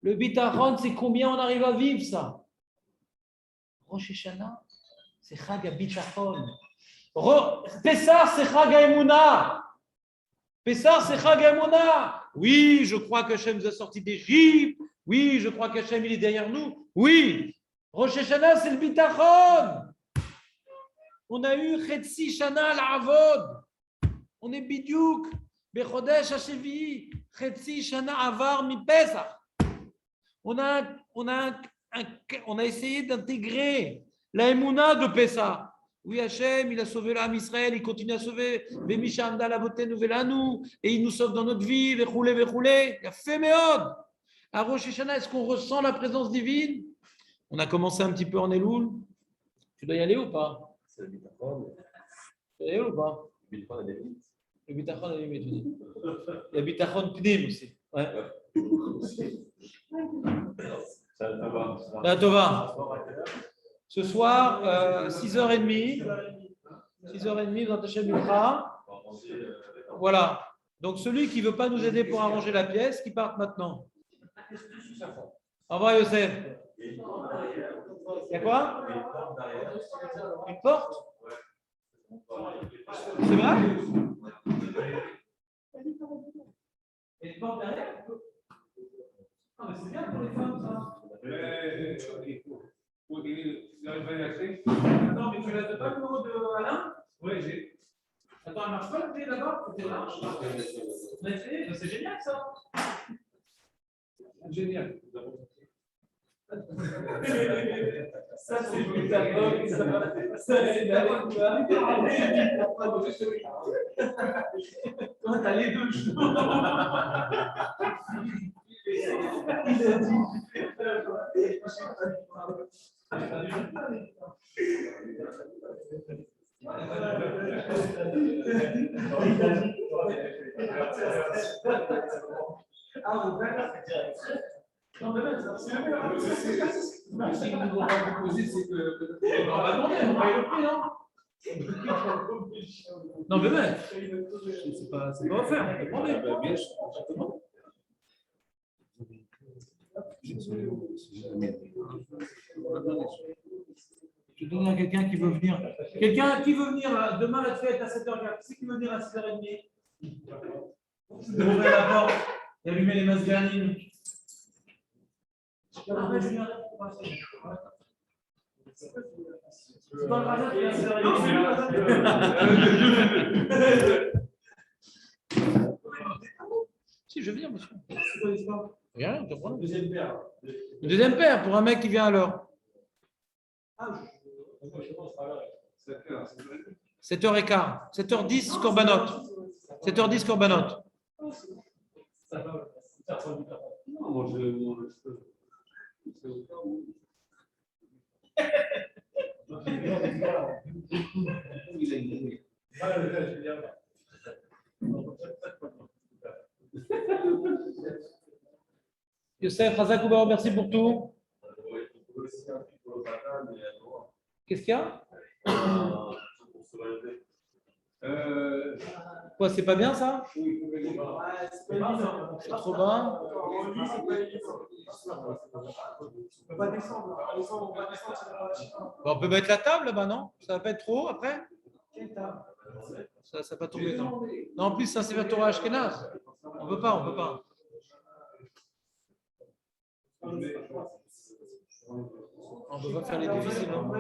S1: Le bitachon, c'est combien on arrive à vivre ça? Rosh Hashanah, c'est Chag HaBitachon. Pessah, c'est Chag HaEmunah. Pessah, c'est Chag HaEmunah. Oui, je crois qu'Hachem nous a sortis d'Égypte. Oui, je crois qu'Hachem, il est derrière nous. Oui. Rosh Hashanah, c'est le bitachon. On a eu Chetzi Shana al-Avod. On est bidiouk. Bechodesh HaShevi. Chetzi Shana Avar mi Pesach. On a essayé d'intégrer la Emouna de Pessah. Oui, Hachem, il a sauvé l'âme Israël, il continue à sauver. Et il nous sauve dans notre vie. Il a fait méod. À Rosh Hashanah, est-ce qu'on ressent la présence divine? On a commencé un petit peu en Elul. Tu dois y aller ou pas?
S3: C'est le bitachon.
S1: Tu dois y aller ou pas?
S3: Le bitachon a des limites.
S1: Le bitachon a des limites, tu dis. Il y a bitachon pnim aussi. Ouais. La Tova. Ce soir, 6h30. 6h30 dans Hachem Ultra. Voilà. Donc, celui qui ne veut pas nous aider pour arranger la pièce, qui parte maintenant. Au revoir, Youssef. Il y a quoi? Une porte? C'est vrai? Il y a une porte derrière? Ah, mais c'est bien pour les femmes, ça. Attends, mais tu l'as pas le numéro de Alain? Oui, j'ai. Attends, elle marche pas la clé là-bas? C'était là? C'est génial, ça. Génial. Ça, c'est le catalogue. Ça, c'est la toi, t'as les deux. Il a dit. Non, mais même, c'est le meilleur. Ce qu'ils nous ont pas proposé, c'est que. On va demander, on va y le prix, non? Non, mais même. C'est pas offert, on peut demander. Bien sûr, exactement. Je donne à quelqu'un qui veut venir. Quelqu'un qui veut venir demain à la fête à 7h15. Qui veut venir à 6h30? Ouvrir la porte et allumer les masganines. C'est dans le bazar, il y a 6h30. Si, je viens, monsieur. Rien, je comprends. Deuxième paire. Le deuxième paire pour un mec qui vient alors. 7h15. 7h10, Corbanot. 7h10, Corbanot. Non, Youssef, Razak Oubar, merci pour tout. Qu'est-ce qu'il y a? Quoi, c'est pas bien ça? C'est trop bas. Bon, on peut mettre la table là-bas, non? Ça va pas être trop haut après? Ça va pas tomber, non? Non, en plus, ça c'est vers Torah Ashkenaz. On peut pas, on peut pas. On peut pas faire les difficiles, non?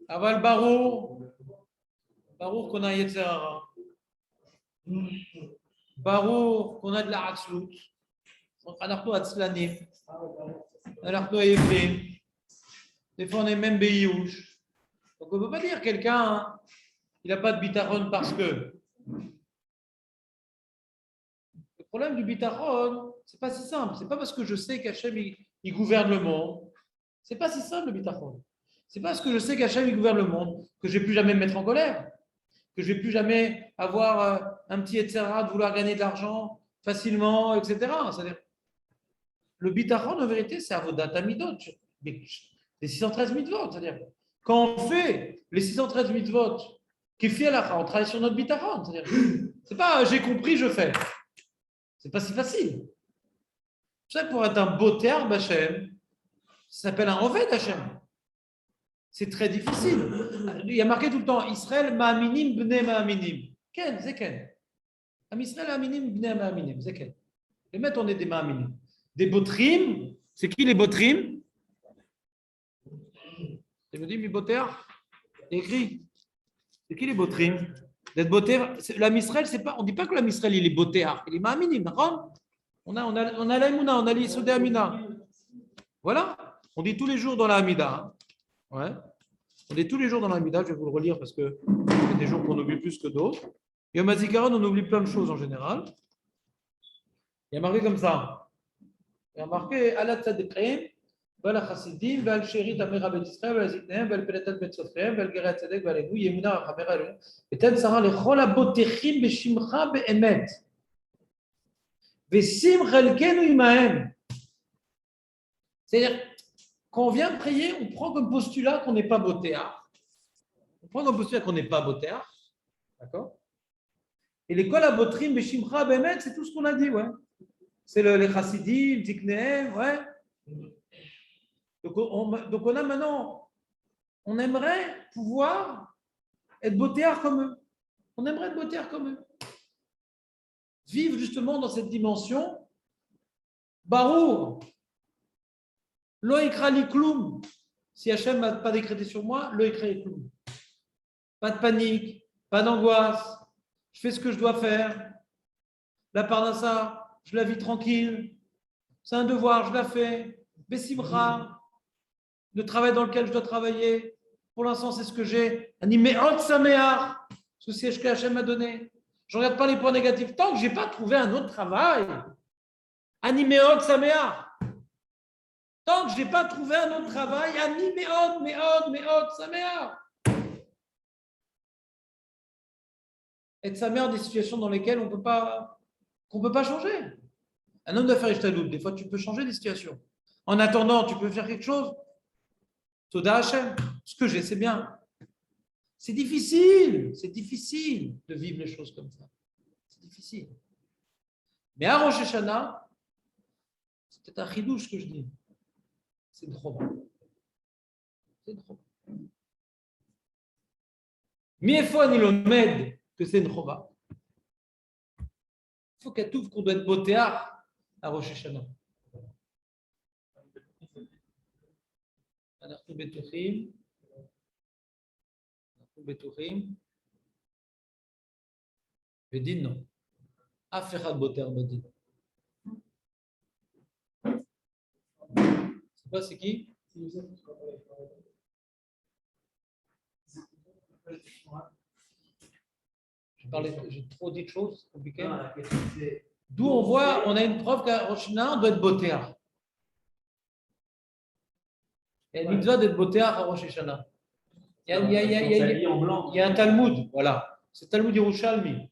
S1: Aval Barour qu'on a Yetzerara. Barour qu'on a de la Hatzlut. אנחנו עצלנים, אנחנו עייפים, des fois on est même béiouche. Donc on ne peut pas dire quelqu'un, il n'a pas de bitachon parce que. Le problème du bitachon, c'est pas si simple. C'est pas parce que je sais qu'Hachem il gouverne le monde. C'est pas si simple le bitachon. C'est pas parce que je sais qu'Hachem il gouverne le monde que je vais plus jamais me mettre en colère, que je vais plus jamais avoir un petit etc. de vouloir gagner de l'argent facilement, etc. C'est-à-dire, le bitachon, en vérité, c'est avodat amidot, les 613 mitzvot. C'est-à-dire, quand on fait les 613 mitzvot, qui fait la on travaille sur notre bitachon. C'est-à-dire, c'est pas j'ai compris, je fais. C'est pas si facile. Vous savez, pour être un beau terme Hachem, ça s'appelle un oved Hachem. C'est très difficile. Il y a marqué tout le temps Israël ma'aminim bnei ma'aminim. Ken, c'est Ken. Am Israël ma'aminim bnei ma'aminim, c'est Ken. Les maîtres, on est des ma'aminim. Des botrim, c'est qui les botrim? C'est me dit, mi boter? C'est écrit. C'est qui les botrim? D'être boter, la Misraël, c'est pas, on ne dit pas que la Misraël, il est boter, il est ma'aminim, d'accord? On a l'aïmouna, on a l'issodé amina. Voilà, on dit tous les jours dans la Hamida. Ouais. On dit tous les jours dans la Hamida, je vais vous le relire parce que il y a des jours qu'on oublie plus que d'autres. Et au Mazikaron, on oublie plein de choses en général. Il y a marqué comme ça. Il y a marqué Alat Tzadikim, Val Chassidim, Val Sherit Amira Bet Israël, Val Zitnehem, Val Peletat Bet Sofrehem, Val Gerat Tzedek, Val Egu, Yemuna Rachamera Elon, et Ten Sarah Lechol Abotechim Beshimcha Be'emet. Vesim Chelkenu Imahem. C'est-à-dire, quand on vient prier, on prend comme postulat qu'on n'est pas botéar. On prend comme postulat qu'on n'est pas botéar. D'accord? Et les kol abotrim beshimcha bemet, c'est tout ce qu'on a dit, ouais. C'est les chassidim, tiknehem, ouais. Donc on a maintenant, on aimerait pouvoir être botéar comme eux. On aimerait être botéar comme eux. Vivre justement dans cette dimension. Barour. Lo ikra li kloum. Si Hachem n'a pas décrété sur moi, lo ikra li kloum. Pas de panique, pas d'angoisse. Je fais ce que je dois faire. La parnassa, je la vis tranquille. C'est un devoir, je la fais. Bessimra, le travail dans lequel je dois travailler. Pour l'instant, c'est ce que j'ai. Animé hot saméar, ce siège que Hachem m'a donné. Je ne regarde pas les points négatifs. Tant que je n'ai pas trouvé un autre travail, animé hot saméar. Tant que je n'ai pas trouvé un autre travail, animé hot saméar. Être sa mère des situations dans lesquelles qu'on ne peut pas changer. Un homme doit faire ishtadlout. Des fois, tu peux changer des situations. En attendant, tu peux faire quelque chose. Toda Hachem. Ce que j'ai, c'est bien. C'est difficile de vivre les choses comme ça. C'est difficile. Mais à Rosh Hashanah, c'est peut-être un chidouche que je dis. C'est une choma. C'est une choma. Miefo ni l'omed que c'est une choma. Il faut qu'elle trouve qu'on doit être botéar à Rosh Hashanah. אנחנו בטוחים בדין לא. אף אחד בוטר בדין. C'est pas c'est qui? J'ai trop dit de choses compliquées.
S4: Non, la question c'est.
S1: D'où on voit, on a une preuve qu'à Rosh Hashanah, on doit être botéar. Il y a une mitzvah d'être botéar à Rosh Hashanah. Il y a un Talmud, voilà. C'est Talmud Yerushalmi.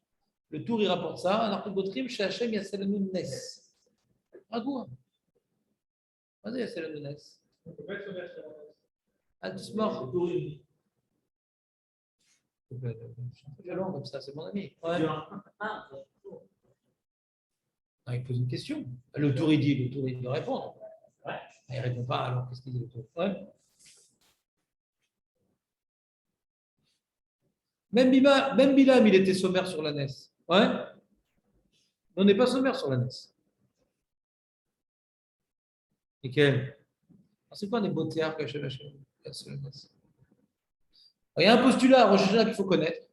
S1: Le Tour, il rapporte ça. Anarcho Botrim, chez Hachem, Yasselanu Nes. Ragoua. Vas-y, Yasselanu Nes. Ah, tu mort. C'est violent comme ça, c'est mon ami. Ouais. Ah, il pose une question. Le Tour, il doit répondre. Ouais. Ah, il ne répond pas, alors qu'est-ce qu'il dit le Tour? Ouais. Même Bilam, il était sommaire sur la NES. Ouais. On n'est pas sommaire sur la NES. Nickel. C'est quoi des beaux théâtres cachés sur la NES? Il y a un postulat à Rosh Hashanah qu'il faut connaître.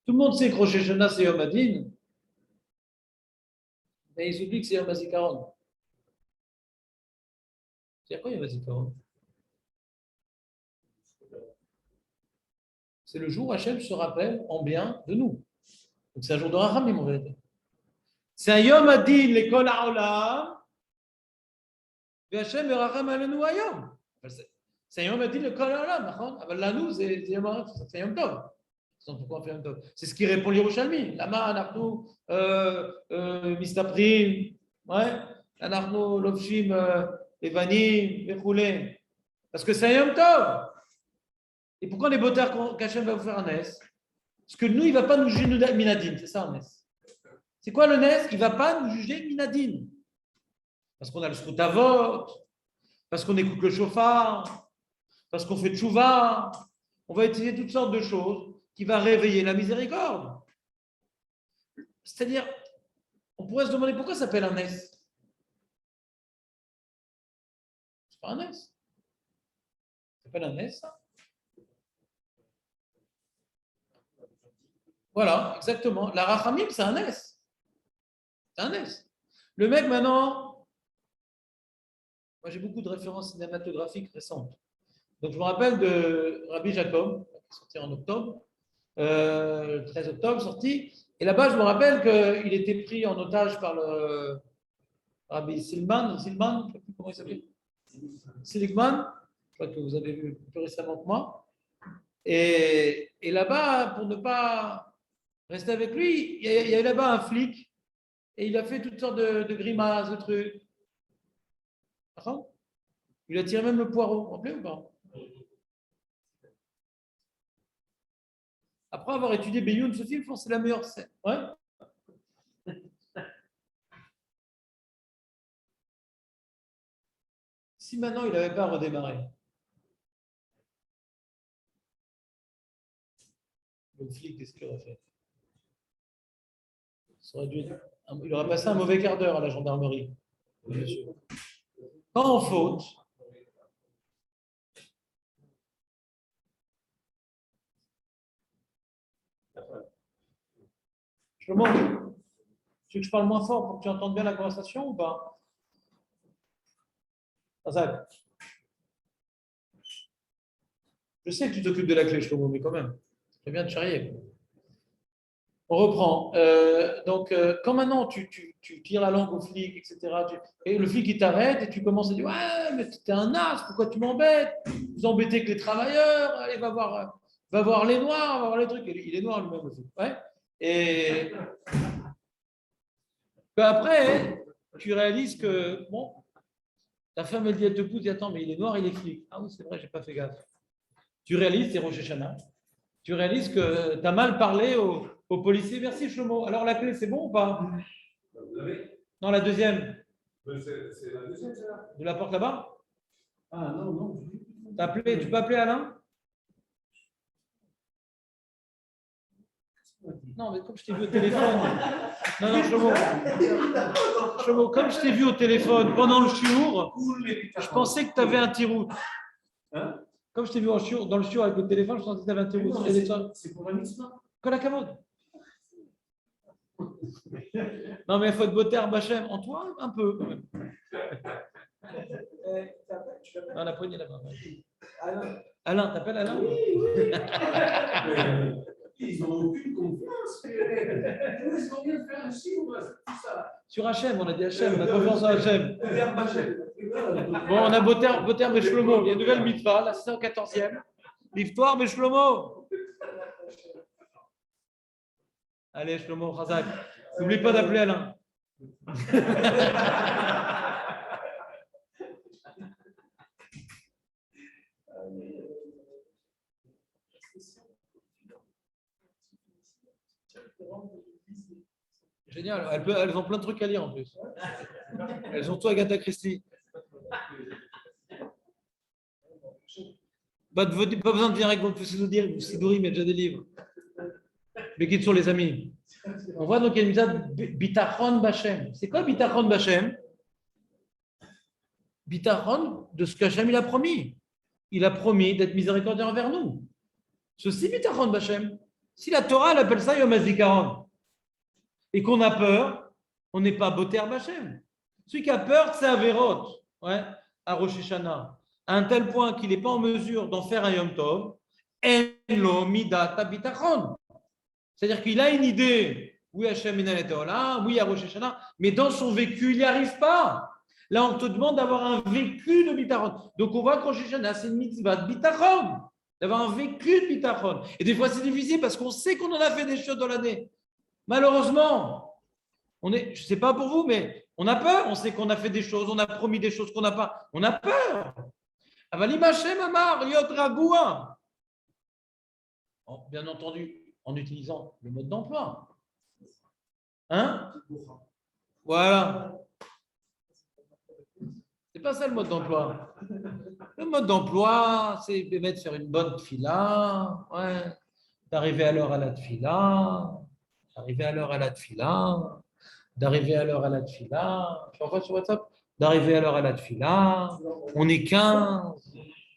S1: Tout le monde sait que Rosh Hashanah, c'est Yom Hadin. Mais ils oublient que c'est Yom HaZikaron. C'est quoi Yom HaZikaron? C'est le jour où Hachem se rappelle en bien de nous. Donc c'est un jour de Rachamim en vérité. C'est un Yom Hadin, l'école Haolam. Et Hachem et Racham Alenu Hayom. C'est un Yom Hadin, l'école Haolam. Mais là, nous, c'est Yom Tov. Pourquoi on fait Yom Tov? C'est ce qui répond l'Yerushalmi. Lama, Anarnu, Mistaprim, ouais, Anarnu, Lovshim, Evanim, Vechoulem. Parce que c'est un Yom Tov. Et pourquoi les botards qu'Hachem va vous faire un Nes? Parce que nous, il ne va pas nous juger Minadin. C'est ça un Nes. C'est quoi le Nes? Il ne va pas nous juger Minadin. Parce qu'on a le Srutavot, parce qu'on écoute le chauffard, parce qu'on fait tchouva. On va utiliser toutes sortes de choses qui vont réveiller la miséricorde. C'est-à-dire, on pourrait se demander pourquoi ça s'appelle un Nes. C'est pas un Nes. Ça s'appelle un Nes, ça. Voilà, exactement. La Rachamim, c'est un Nes. C'est un Nes. Le mec, maintenant, moi j'ai beaucoup de références cinématographiques récentes. Donc je me rappelle de Rabbi Jacob, qui est sorti en octobre, le 13 octobre, sorti. Et là-bas, je me rappelle qu'il était pris en otage par le Rabbi Silman, je ne sais plus comment il s'appelait. Seligman, je crois que vous avez vu plus récemment que moi. Et là-bas, pour ne pas rester avec lui, il y a là-bas un flic et il a fait toutes sortes de grimaces, de trucs. Il a tiré même le poireau, vous vous rappelez ou pas? Après avoir étudié Beyoun, ce film, c'est la meilleure scène. Ouais. Si maintenant il n'avait pas redémarré, le flic, qu'est-ce qu'il aurait fait? Il aurait passé un mauvais quart d'heure à la gendarmerie. Bien sûr. Quand on faute, je mange. Tu veux que je parle moins fort pour que tu entendes bien la conversation ou pas? Je sais que tu t'occupes de la clé, Shlomo, mais quand même, c'est bien de charrier. On reprend. Quand maintenant tu tires la langue au flic, etc., et le flic il t'arrête et tu commences à dire ouais, mais t'es un as, pourquoi tu m'embêtes? Vous embêtez que les travailleurs, allez, va voir les noirs, va voir les trucs. Il est noir lui-même, le flic. Ouais. Et après, tu réalises que, bon, ta femme elle dit elle te pousse, dit attends, mais il est noir, il est flic. Ah oui, c'est vrai, j'ai pas fait gaffe. Tu réalises, c'est Rosh Hashanah. Tu réalises que tu as mal parlé aux policiers. Merci, Shlomo. Alors, la clé, c'est bon ou pas? Non, la deuxième.
S2: C'est la deuxième, c'est là.
S1: De la porte là-bas?
S2: Ah non, non.
S1: Tu peux appeler Alain? Non, mais comme je t'ai vu au téléphone. Non, Shlomo, comme je t'ai vu au téléphone pendant le chiour, je pensais que tu avais un tirout.
S2: Hein?
S1: Comme je t'ai vu dans le chiour avec le téléphone, je pensais que tu avais un tirout.
S2: C'est pour la mitzvah.
S1: Comme la commode. Non, mais il faut être botter, Bachem. En toi, un peu quand même. Non, la poignée là-bas. Alain, t'appelles Alain?
S2: Oui. Ils n'ont aucune confiance. Ils ont bien fait un chiffre, tout ça.
S1: Sur Hachem, on a dit Hachem, on a confiance en Hachem.
S2: Regarde Hachem.
S1: Bon, on a Boter et Shlomo. Il y a une nouvelle mitzvah, la 614e. L'histoire de Shlomo. Allez, Shlomo, Chazak. N'oublie pas d'appeler Alain. Génial. Elles ont plein de trucs à lire en plus. Elles ont tout Agatha Christie. Pas besoin de venir avec votre Sidourim, il y a déjà des livres. Mais qui sont les amis. On voit donc qu'il y a une mitzvah Bitachon Bachem. C'est quoi Bitachon Bachem? Bitachon de ce qu'Hachem il a promis. Il a promis d'être miséricordieux envers nous. Ceci Bitachon Bachem. Si la Torah elle appelle ça Yom HaZikaron et qu'on a peur, on n'est pas Boter Bachem. Celui qui a peur, c'est Averot, ouais, à Rosh Hashanah, à un tel point qu'il n'est pas en mesure d'en faire un Yom Tov, Enlo Midat Bitachon. C'est-à-dire qu'il a une idée, oui, Hachem Minal Olam, oui, à Rosh Hashanah, mais dans son vécu, il n'y arrive pas. Là, on te demande d'avoir un vécu de Bitachon. Donc, on voit que Rosh Hashanah, c'est une mitzvah de Bitachon, d'avoir un vécu de Bitachon. Et des fois, c'est difficile parce qu'on sait qu'on en a fait des choses dans l'année. Malheureusement, je ne sais pas pour vous, mais on a peur. On sait qu'on a fait des choses, on a promis des choses qu'on n'a pas. On a peur. Avalim Hachem Amar, Yot Ragoua. Bien entendu, en utilisant le mode d'emploi. Hein? Voilà. C'est pas ça le mode d'emploi. Le mode d'emploi, c'est de faire une bonne tfila, ouais, d'arriver à l'heure à la tfila, d'arriver à l'heure à la tfila, d'arriver à l'heure à la tfila. Je envoie sur WhatsApp. D'arriver à l'heure à la tfila. On est 15.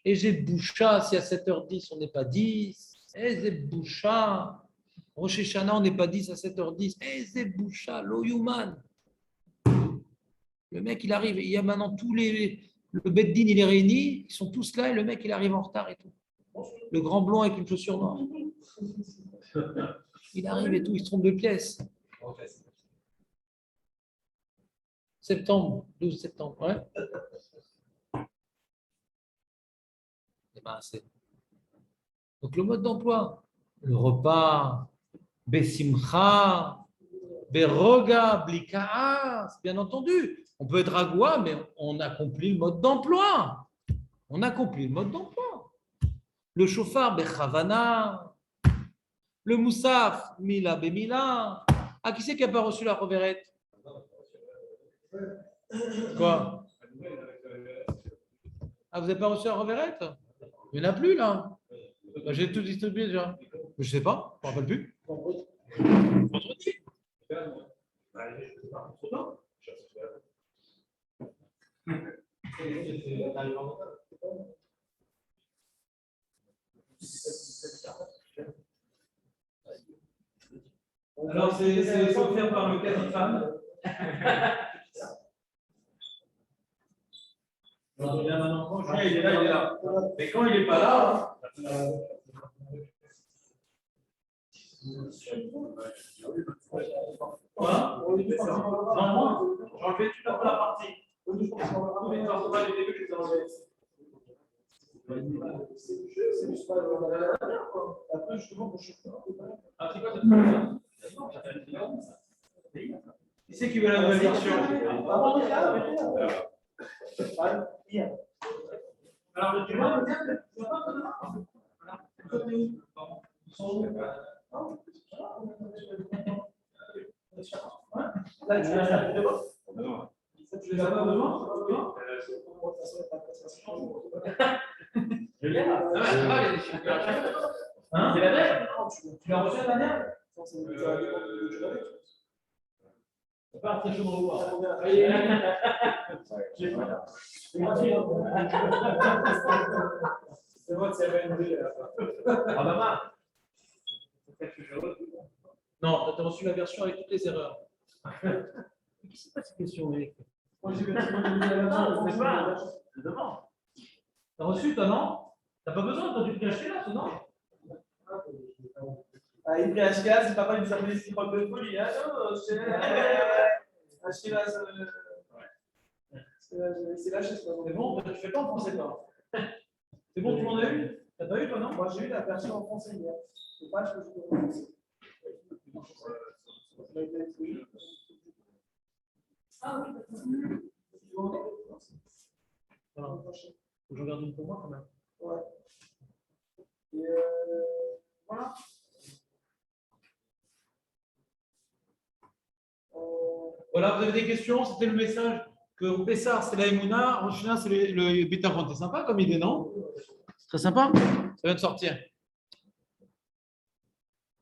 S1: Et j'ai boucha si à 7h10 on n'est pas 10. Et j'ai boucha. Rosh Hashanah, on n'est pas 10 à 7h10. Et c'est boucha, lo human. Le mec, il arrive, il y a maintenant le Beddin, il est réuni, ils sont tous là et le mec, il arrive en retard et tout. Le grand blond avec une chaussure noire. Il arrive et tout, il se trompe de pièce. Septembre, 12 septembre, ouais. Et ben, donc le mode d'emploi, le repas, Besimcha, Beroga, Blikaas, bien entendu. On peut être Agoua, mais on accomplit le mode d'emploi. On accomplit le mode d'emploi. Le chauffard, Bechavana. Le Moussaf, Mila Bemila. Ah, qui c'est qui n'a pas reçu la reverette? Quoi? Ah, vous n'avez pas reçu la reverette? Il n'y en a plus, là. J'ai tout distribué déjà. Je ne sais pas, je ne me rappelle plus. Vendredi. Alors, c'est offert par le Cadifan. Il est là. Mais quand il n'est pas là, quoi? Non, moi, j'enlevais toute la partie. C'est juste pas après, justement, pour chauffer. Ah, c'est quoi cette qui c'est qui veut la nouvelle version? Alors, le dimanche, tu les as pas besoin? Je l'ai là. Hein? C'est la dernière? Tu l'as reçu la dernière? C'est pas très chaud de revoir. C'est moi qui s'appelle une. Ah, maman. Non, tu as reçu la version avec toutes les erreurs. Qu'est-ce que c'est pas cette question, mec? Moi, j'ai devant. T'as reçu, toi, non? T'as pas besoin, t'as dû te cacher là, sinon?
S4: Il prit Ashkenaz, et papa il nous a fait des petits de folie. Ah non, Ashkenaz. C'est là, je sais pas.
S1: C'est bon, tu fais pas en français, toi. C'est bon, tout le monde a eu? T'as pas eu, toi, non?
S4: Moi, j'ai eu la version en français hier. C'est pas ce que je peux en français. Ah oui, d'accord.
S1: Voilà. Faut que je regarde une pour moi, quand même.
S4: Ouais. Et voilà.
S1: Voilà, vous avez des questions? C'était le message que au Pessar, c'est la Emouna, en Chine, c'est le Bitachon. C'est sympa comme idée, non? Très sympa. Ça vient de sortir.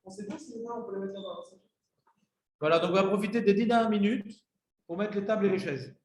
S4: On sait pas si on peut les mettre dans la.
S1: Voilà, donc on va profiter des 10 dernières minutes pour mettre les tables et les chaises.